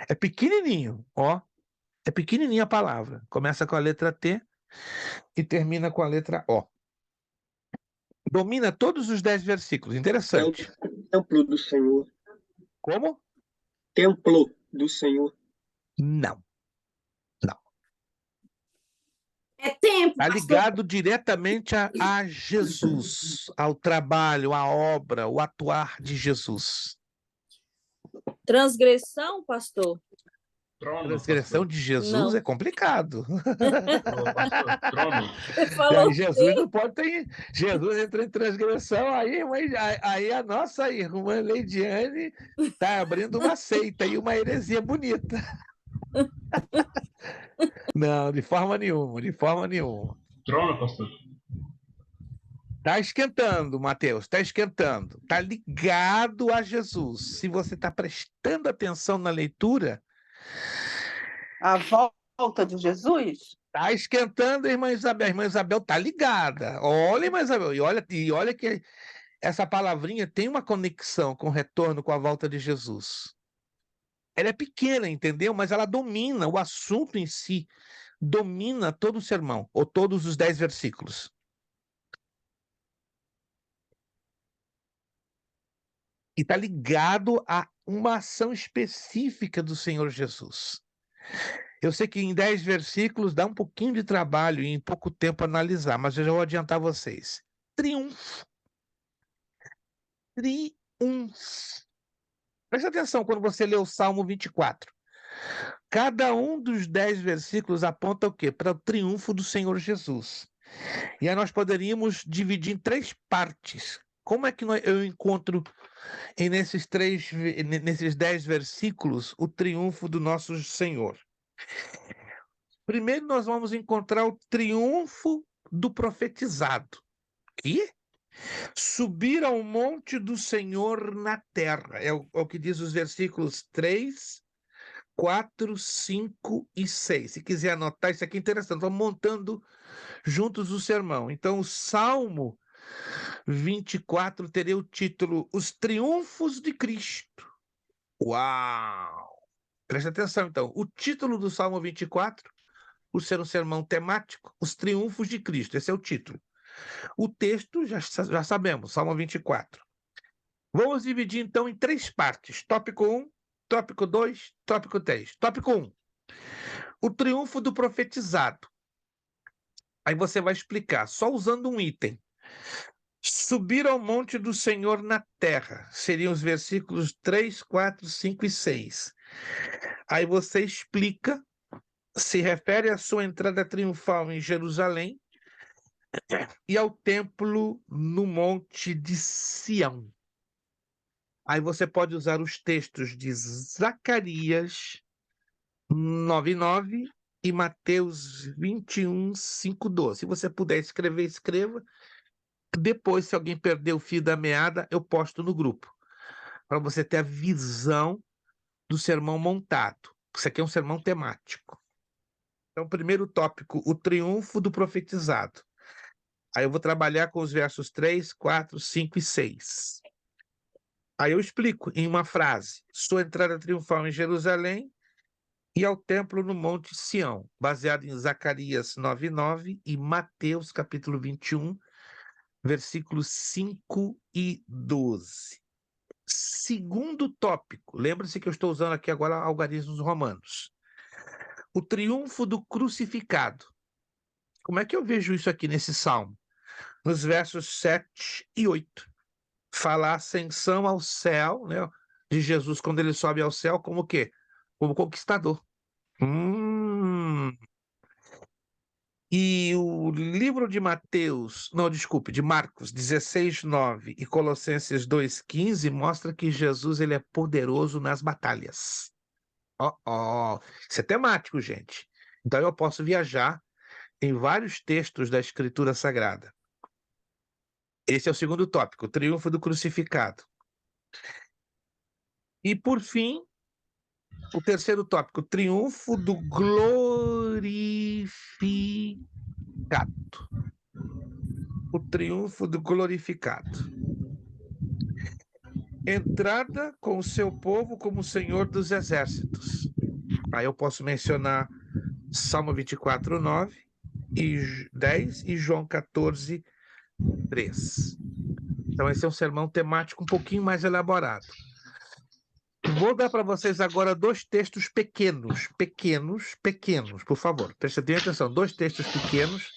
É pequenininho, ó. É pequenininha a palavra. Começa com a letra T e termina com a letra O. Domina todos os 10 versículos. É o Interessante. templo do Senhor. Como? Templo do Senhor. Não. É tempo, Está pastor. ligado diretamente a Jesus, ao trabalho, à obra, o atuar de Jesus. Transgressão, pastor? Trono, Transgressão pastor. de Jesus Não. é complicado. Ô, pastor, trono. Você falou Jesus não pode ter. Jesus entrou em transgressão, aí a nossa irmã Leidiane está abrindo uma seita e uma heresia bonita. Não, de forma nenhuma, de forma nenhuma. Trono, pastor. Tá esquentando, Mateus, tá esquentando. Tá ligado a Jesus. Se você está prestando atenção na leitura, A volta de Jesus? tá esquentando a irmã Isabel. A irmã Isabel tá ligada. Olha, irmã Isabel, e olha que essa palavrinha tem uma conexão com o retorno, com a volta de Jesus. Ela é pequena, entendeu? Mas ela domina o assunto em si, domina todo o sermão, ou todos os 10 versículos. E está ligado a uma ação específica do Senhor Jesus. Eu sei que em 10 versículos dá um pouquinho de trabalho e em pouco tempo analisar, mas eu já vou adiantar vocês. Triunfo. Triunfo. Presta atenção quando você lê o Salmo 24. Cada um dos 10 versículos aponta o quê? Para o triunfo do Senhor Jesus. E aí nós poderíamos dividir em 3 partes. Como é que eu encontro nesses 10 versículos o triunfo do nosso Senhor? Primeiro nós vamos encontrar o triunfo do profetizado. Que? Subir ao monte do Senhor na terra. É o que diz os versículos 3, 4, 5 e 6. Se quiser anotar, isso aqui é interessante. Vamos montando juntos o sermão. Então, o Salmo 24 teria o título Os Triunfos de Cristo. Uau! Presta atenção, então. O título do Salmo 24, por ser um sermão temático, Os Triunfos de Cristo. Esse é o título. O texto, já sabemos, Salmo 24. Vamos dividir, então, em 3 partes. Tópico 1, tópico 2, tópico 3. Tópico 1. O triunfo do profetizado. Aí você vai explicar, só usando um item. Subir ao monte do Senhor na terra. Seriam os versículos 3, 4, 5 e 6. Aí você explica, se refere à sua entrada triunfal em Jerusalém e ao templo no monte de Sião. Aí você pode usar os textos de Zacarias 9:9 e Mateus 21, 5:12. Se você puder escrever, escreva. Depois, se alguém perder o fio da meada, eu posto no grupo, para você ter a visão do sermão montado. Isso aqui é um sermão temático. Então, primeiro tópico, o triunfo do profetizado. Aí eu vou trabalhar com os versos 3, 4, 5 e 6. Aí eu explico em uma frase. Sua entrada triunfal em Jerusalém e ao templo no Monte Sião, baseado em Zacarias 9:9 e Mateus capítulo 21, versículos 5 e 12. Segundo tópico, lembre-se que eu estou usando aqui agora algarismos romanos. O triunfo do crucificado. Como é que eu vejo isso aqui nesse salmo? Nos versos 7 e 8. Fala a ascensão ao céu, né, de Jesus quando ele sobe ao céu, como o quê? Como conquistador. E o livro de de Marcos 16:9 e Colossenses 2:15 mostra que Jesus ele é poderoso nas batalhas. Isso é temático, gente. Então eu posso viajar em vários textos da Escritura Sagrada. Esse é o segundo tópico, o triunfo do crucificado. E por fim, o terceiro tópico, o triunfo do glorificado. O triunfo do glorificado. Entrada com o seu povo como Senhor dos Exércitos. Aí eu posso mencionar Salmo 24:9 e 10 e João 14:3. Então esse é um sermão temático um pouquinho mais elaborado. Vou dar para vocês agora 2 textos pequenos, por favor. Prestem atenção, 2 textos pequenos,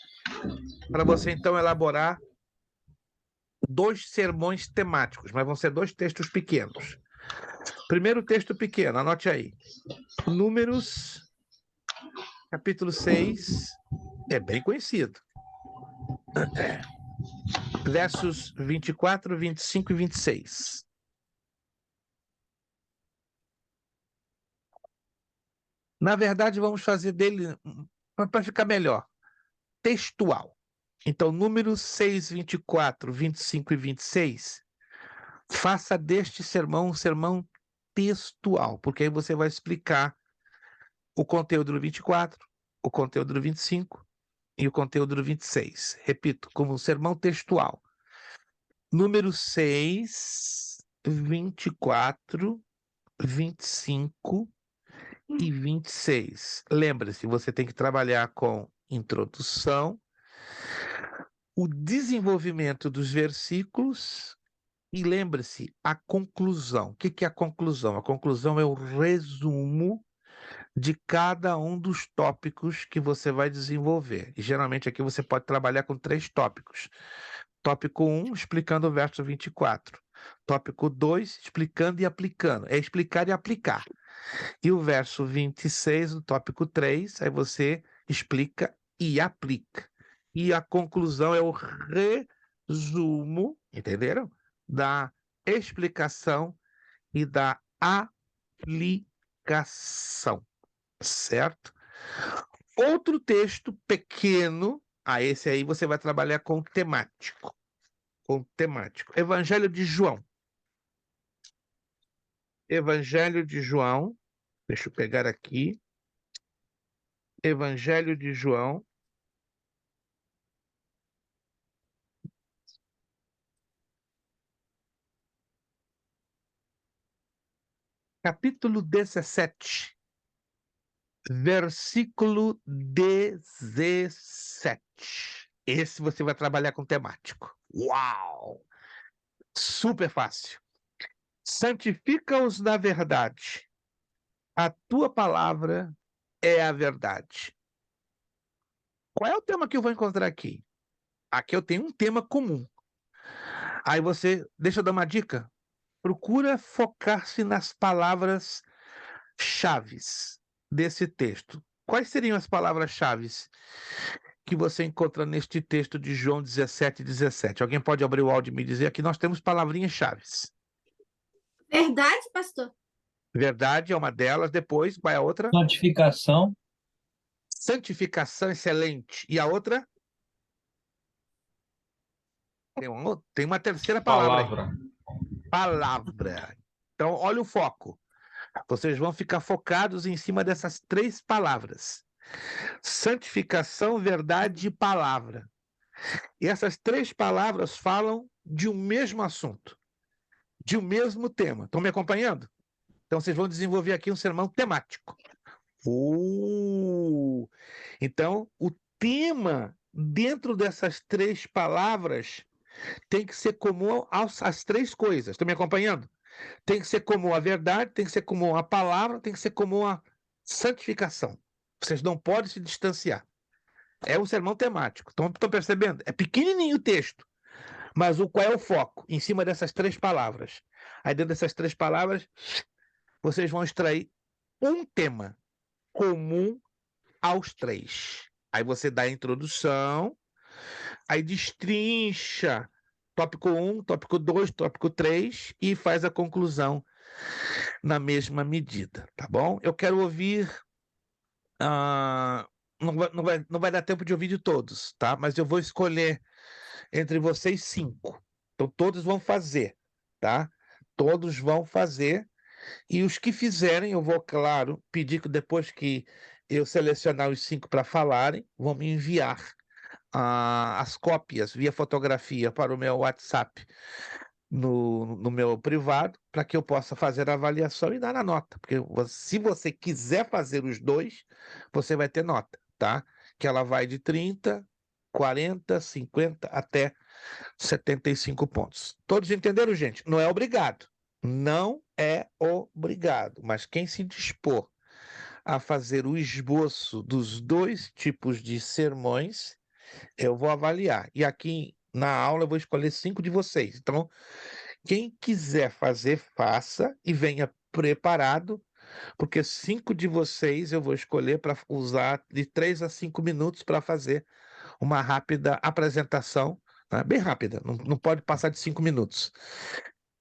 para você então elaborar 2 sermões temáticos, mas vão ser 2 textos pequenos. Primeiro texto pequeno, anote aí. Números, capítulo 6, é bem conhecido. Versos 24, 25 e 26. Na verdade, vamos fazer dele, para ficar melhor, textual. Então, Números 6, 24, 25 e 26, faça deste sermão um sermão textual, porque aí você vai explicar o conteúdo do 24, o conteúdo do 25 e o conteúdo do 26. Repito, como um sermão textual. Números 6, 24, 25 e 26. Lembre-se, você tem que trabalhar com introdução, o desenvolvimento dos versículos e lembre-se, a conclusão. O que é a conclusão? A conclusão é o resumo de cada um dos tópicos que você vai desenvolver. E geralmente aqui você pode trabalhar com 3 tópicos. Tópico 1, explicando o verso 24. Tópico 2, explicando e aplicando. É explicar e aplicar. E o verso 26, o tópico 3, aí você explica e aplica. E a conclusão é o resumo, entenderam? Da explicação e da aplicação, certo? Outro texto pequeno, esse aí você vai trabalhar com temático. Com temático. Evangelho de João. Evangelho de João. Deixa eu pegar aqui. Evangelho de João. Capítulo 17. Versículo 17. Esse você vai trabalhar com temático. Uau! Super fácil. Santifica-os na verdade. A tua palavra é a verdade. Qual é o tema que eu vou encontrar aqui? Aqui eu tenho um tema comum. Aí você, deixa eu dar uma dica. Procura focar-se nas palavras chaves desse texto. Quais seriam as palavras chaves que você encontra neste texto de João 17:17? Alguém pode abrir o áudio e me dizer? Aqui nós temos palavrinhas chaves. Verdade, pastor? Verdade é uma delas. Depois, qual é a outra? Santificação. Santificação, excelente. E a outra? Tem uma terceira palavra aí. Palavra. Então, olha o foco. Vocês vão ficar focados em cima dessas 3 palavras. Santificação, verdade e palavra. E essas 3 palavras falam de um mesmo assunto, de um mesmo tema. Estão me acompanhando? Então, vocês vão desenvolver aqui um sermão temático. Então, o tema dentro dessas 3 palavras tem que ser comum às 3 coisas. Estão me acompanhando? Tem que ser comum a verdade, tem que ser comum a palavra, tem que ser comum a santificação. Vocês não podem se distanciar. É um sermão temático. Estão percebendo? É pequenininho o texto. Mas qual é o foco? Em cima dessas 3 palavras. Aí dentro dessas 3 palavras, vocês vão extrair um tema comum aos 3. Aí você dá a introdução, aí destrincha tópico 1, tópico 2, tópico 3 e faz a conclusão na mesma medida, tá bom? Eu quero ouvir... não vai dar tempo de ouvir de todos, tá? Mas eu vou escolher entre vocês 5. Então todos vão fazer, tá? Todos vão fazer. E os que fizerem, eu vou, claro, pedir que depois que eu selecionar os 5 para falarem, vão me enviar as cópias via fotografia para o meu WhatsApp no meu privado, para que eu possa fazer a avaliação e dar a nota. Porque se você quiser fazer os 2, você vai ter nota, tá? Que ela vai de 30, 40, 50 até 75 pontos. Todos entenderam, gente? Não é obrigado. Não é obrigado. Mas quem se dispor a fazer o esboço dos 2 tipos de sermões, eu vou avaliar. E aqui na aula eu vou escolher 5 de vocês. Então, quem quiser fazer, faça e venha preparado, porque 5 de vocês eu vou escolher para usar de 3 a 5 minutos para fazer uma rápida apresentação, tá? Bem rápida, não pode passar de 5 minutos,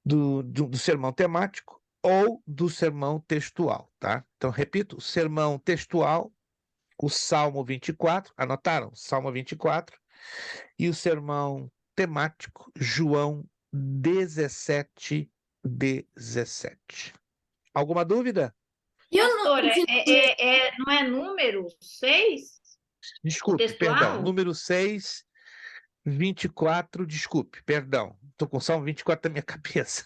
do sermão temático ou do sermão textual, tá? Então, repito, sermão textual, o Salmo 24, anotaram? Salmo 24, e o sermão temático, João 17:17. Alguma dúvida? Pastora, não é número 6? Desculpe, textual? perdão. Número 6, 24, desculpe, perdão. Estou com o Salmo 24 na minha cabeça.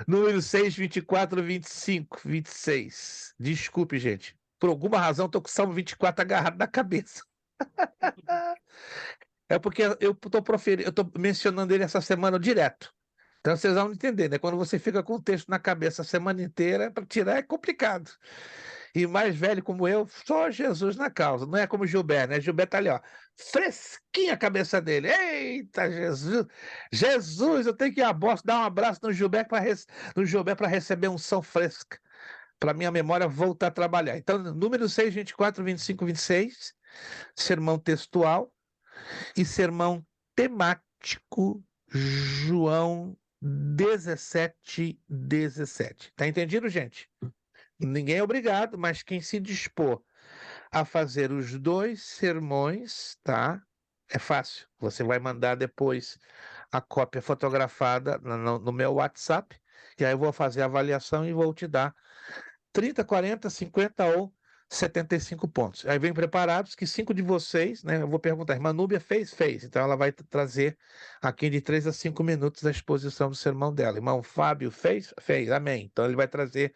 Número 6, 24, 25, 26. Desculpe, gente. Por alguma razão, estou com o Salmo 24 agarrado na cabeça. É porque eu estou mencionando ele essa semana direto. Então vocês vão entender, né? Quando você fica com o texto na cabeça a semana inteira, para tirar é complicado. e mais velho como eu, só Jesus na causa. Não é como Gilberto, né? Gilberto tá ali, ó, fresquinha a cabeça dele. Eita, Jesus! Jesus, eu tenho que ir a bosta, dar um abraço no Gilberto para receber unção fresca, para minha memória voltar a trabalhar. Então, número 6, 24, 25, 26, sermão textual e sermão temático, João 17, 17. Tá entendido, gente? Ninguém é obrigado, mas quem se dispor a fazer os 2 sermões, tá? É fácil. Você vai mandar depois a cópia fotografada no meu WhatsApp, e aí eu vou fazer a avaliação e vou te dar 30, 40, 50 ou 75 pontos. Aí vem preparados que 5 de vocês, né? Eu vou perguntar, irmã Núbia fez? Fez. Então ela vai trazer aqui de 3 a 5 minutos a exposição do sermão dela. Irmão Fábio fez? Fez. Amém. Então ele vai trazer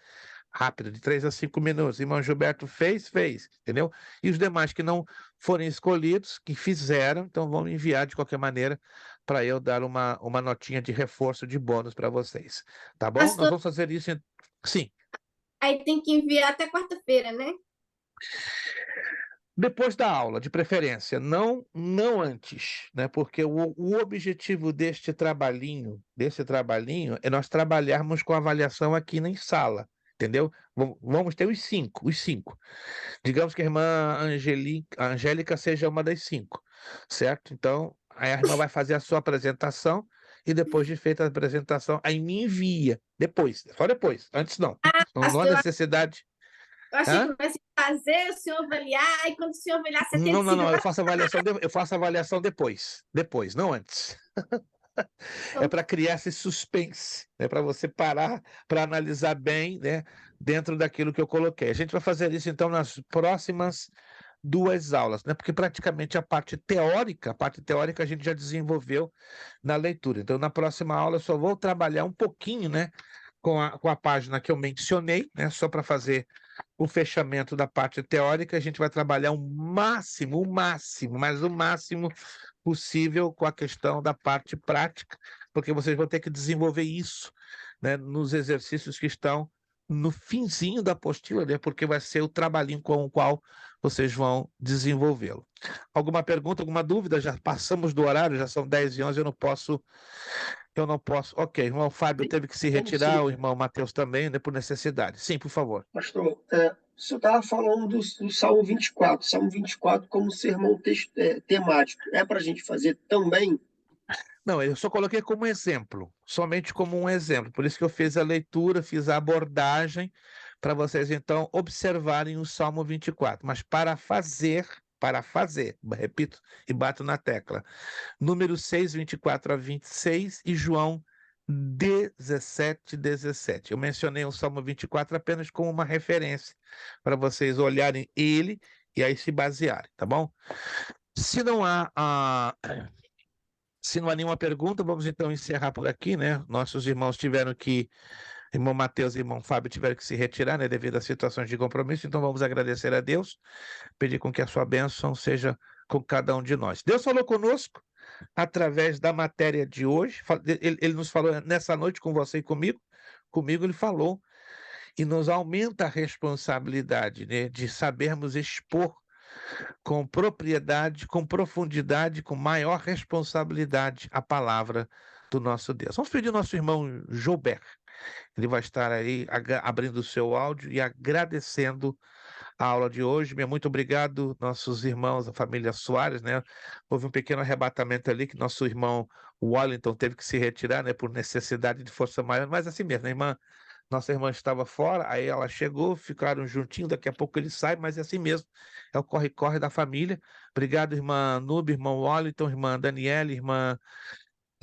rápido, de 3 a 5 minutos. Irmão Gilberto fez? Fez. Entendeu? E os demais que não forem escolhidos, que fizeram, então vão me enviar de qualquer maneira para eu dar uma notinha de reforço, de bônus para vocês. Tá bom? Nós Pastor, vamos fazer isso. Sim. aí tem que enviar até quarta-feira, né? Depois da aula, de preferência, não antes, né? Porque o objetivo deste trabalhinho é nós trabalharmos com avaliação aqui na sala, entendeu? Vamos ter os cinco. Digamos que a irmã Angélica seja uma das 5, certo? Então, aí a irmã vai fazer a sua apresentação e depois de feita a apresentação, aí me envia. Depois, só depois, antes não. Não há Pastor, necessidade. eu achei Hã? que vai fazer, o senhor avaliar, e quando o senhor avaliar, você tem Não, que não, se não. Eu faço avaliação depois. Depois, não antes. É para criar esse suspense, né? Para você parar para analisar bem, né? Dentro daquilo que eu coloquei. A gente vai fazer isso então nas próximas 2 aulas, né? Porque praticamente a parte teórica a gente já desenvolveu na leitura. Então, na próxima aula eu só vou trabalhar um pouquinho, né? Com a página que eu mencionei, né? Só para fazer o fechamento da parte teórica, a gente vai trabalhar o máximo possível com a questão da parte prática, porque vocês vão ter que desenvolver isso, né, nos exercícios que estão no finzinho da apostila, né, porque vai ser o trabalhinho com o qual vocês vão desenvolvê-lo. Alguma pergunta, alguma dúvida? Já passamos do horário, já são 10h11, eu não posso. Ok, o irmão Fábio teve que se retirar, o irmão Mateus também, né, por necessidade. Sim, por favor. Pastor, o senhor estava falando do Salmo 24. Salmo 24 como sermão temático. É para a gente fazer também? Não, eu só coloquei como exemplo, somente como um exemplo. Por isso que eu fiz a leitura, fiz a abordagem, para vocês então observarem o Salmo 24. Mas para fazer, repito e bato na tecla, número 6, 24 a 26 e João 17, 17. Eu mencionei o Salmo 24 apenas como uma referência, para vocês olharem ele e aí se basearem, tá bom? Se não há nenhuma pergunta, vamos então encerrar por aqui, né? Nossos irmãos tiveram que, irmão Mateus e irmão Fábio tiveram que se retirar, né? Devido a situações de compromisso, então vamos agradecer a Deus, pedir com que a sua bênção seja com cada um de nós. Deus falou conosco através da matéria de hoje, ele nos falou nessa noite com você e comigo ele falou, e nos aumenta a responsabilidade, né? De sabermos expor com propriedade, com profundidade, com maior responsabilidade a palavra do nosso Deus. Vamos pedir ao nosso irmão Joubert. Ele vai estar aí abrindo o seu áudio e agradecendo a aula de hoje. Muito obrigado, nossos irmãos, a família Soares, né? Houve um pequeno arrebatamento ali que nosso irmão Wellington teve que se retirar, né? Por necessidade de força maior, mas assim mesmo, né, nossa irmã estava fora, aí ela chegou, ficaram juntinho, daqui a pouco ele sai, mas é assim mesmo, é o corre-corre da família. Obrigado, irmã Nube, irmão Wellington, irmã Daniela, irmã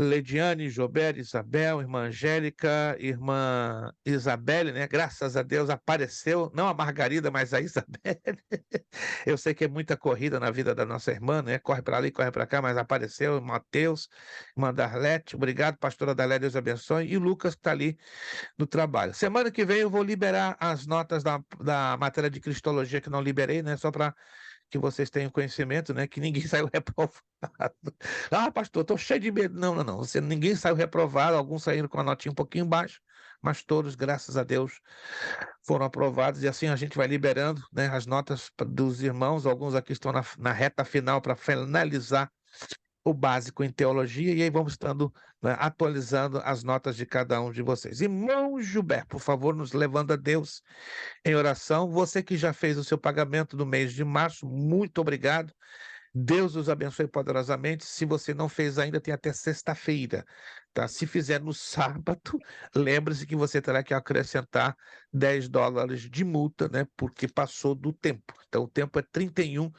Lediane, Jober, Isabel, irmã Angélica, irmã Isabelle, né? Graças a Deus apareceu, não a Margarida, mas a Isabelle. Eu sei que é muita corrida na vida da nossa irmã, né? Corre para ali, corre para cá, mas apareceu. Mateus, irmã Darlete, obrigado, pastora Darlete, Deus abençoe. E o Lucas que está ali no trabalho. Semana que vem eu vou liberar as notas da matéria de Cristologia que não liberei, né? Só para que vocês tenham conhecimento, né? Que ninguém saiu reprovado. Ah, pastor, estou cheio de medo. Não. Ninguém saiu reprovado, alguns saíram com a notinha um pouquinho baixa, mas todos, graças a Deus, foram aprovados, e assim a gente vai liberando, né, as notas dos irmãos. Alguns aqui estão na reta final para finalizar o básico em teologia, e aí vamos estando, né, atualizando as notas de cada um de vocês. Irmão Gilberto, por favor, nos levando a Deus em oração. Você que já fez o seu pagamento do mês de março, muito obrigado. Deus os abençoe poderosamente. Se você não fez ainda, tem até sexta-feira, tá? Se fizer no sábado, lembre-se que você terá que acrescentar $10 de multa, né? Porque passou do tempo. Então, o tempo é 31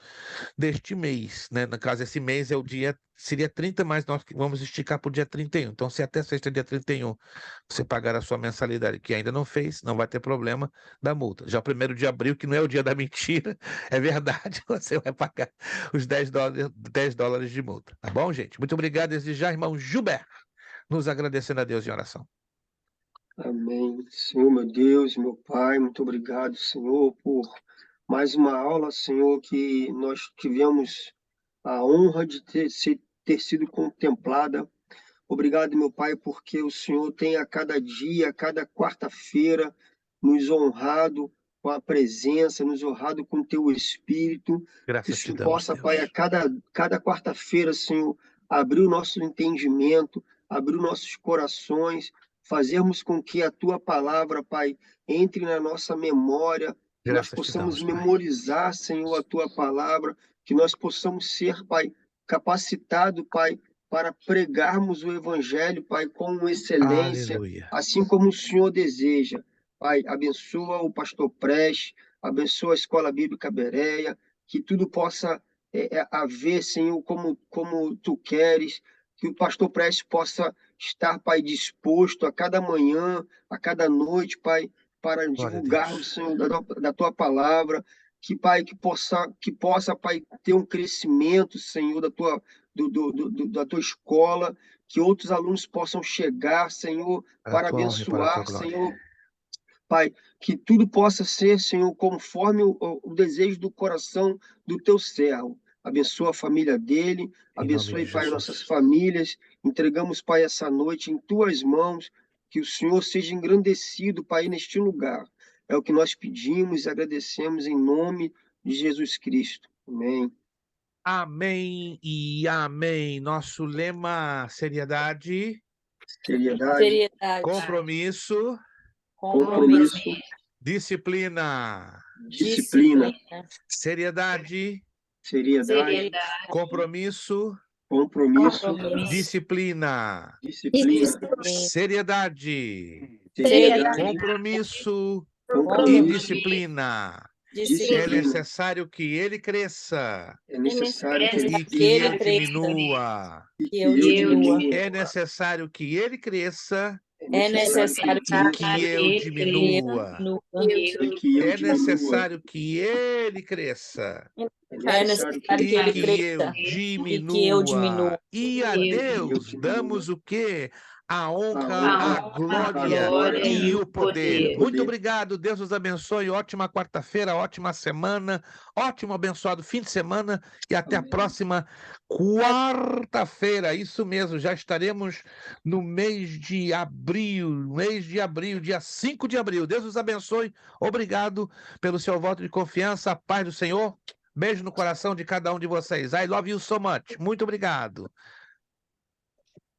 deste mês, né? No caso, esse mês é o dia, seria 30, mas nós vamos esticar para o dia 31. Então, se até sexta, dia 31, você pagar a sua mensalidade que ainda não fez, não vai ter problema da multa. Já o 1º de abril, que não é o dia da mentira, é verdade, você vai pagar os $10 de multa. Tá bom, gente? Muito obrigado desde já, irmão Gilberto, nos agradecendo a Deus em oração. Amém. Senhor, meu Deus, meu Pai, muito obrigado, Senhor, por mais uma aula, Senhor, que nós tivemos a honra de ter sido contemplada. Obrigado, meu Pai, porque o Senhor tem a cada dia, a cada quarta-feira, nos honrado com a presença, nos honrado com o Teu Espírito. Graças Que o te Senhor damos, possa, Deus. Pai, a cada quarta-feira, Senhor, abrir o nosso entendimento, abrir os nossos corações, fazermos com que a Tua palavra, Pai, entre na nossa memória, que nós Graças te possamos damos, Pai. memorizar, Senhor, a Tua palavra, que nós possamos ser, Pai, capacitado, Pai, para pregarmos o Evangelho, Pai, com excelência, Aleluia. assim como o Senhor deseja. Pai, abençoa o pastor Preste, abençoa a Escola Bíblica Bereia, que tudo possa haver, Senhor, como Tu queres, que o pastor Preste possa estar, Pai, disposto a cada manhã, a cada noite, Pai, para Glória a divulgarmos, Deus. Senhor, da Tua palavra, que, Pai, que possa, Pai, ter um crescimento, Senhor, da Tua escola, que outros alunos possam chegar, Senhor, Para a para tua honra e para a tua abençoar, glória. Senhor, Pai, que tudo possa ser, Senhor, conforme o desejo do coração do Teu servo. Abençoa a família dele, Em nome abençoe, de Pai, Jesus. nossas famílias. Entregamos, Pai, essa noite em Tuas mãos, que o Senhor seja engrandecido, Pai, neste lugar. É o que nós pedimos e agradecemos em nome de Jesus Cristo. Amém. Amém e amém. Nosso lema: seriedade, Seriedade, compromisso, compromisso, disciplina. disciplina, Seriedade, seriedade, compromisso, compromisso, disciplina. disciplina, Seriedade, seriedade, compromisso e compromisso, disciplina. É disciplina. necessário que ele cresça É necessário que e que eu diminua. eu diminua. É necessário que ele cresça É necessário e que eu diminua. É necessário que ele cresça É necessário que e que eu diminua. E a Deus damos o quê? A honra, a glória e o poder. Muito obrigado, Deus os abençoe. Ótima quarta-feira, ótima semana, ótimo abençoado fim de semana e até a próxima quarta-feira. Isso mesmo, já estaremos no mês de abril, dia 5 de abril. Deus os abençoe. Obrigado pelo seu voto de confiança. A paz do Senhor. Beijo no coração de cada um de vocês. I love you so much. Muito obrigado.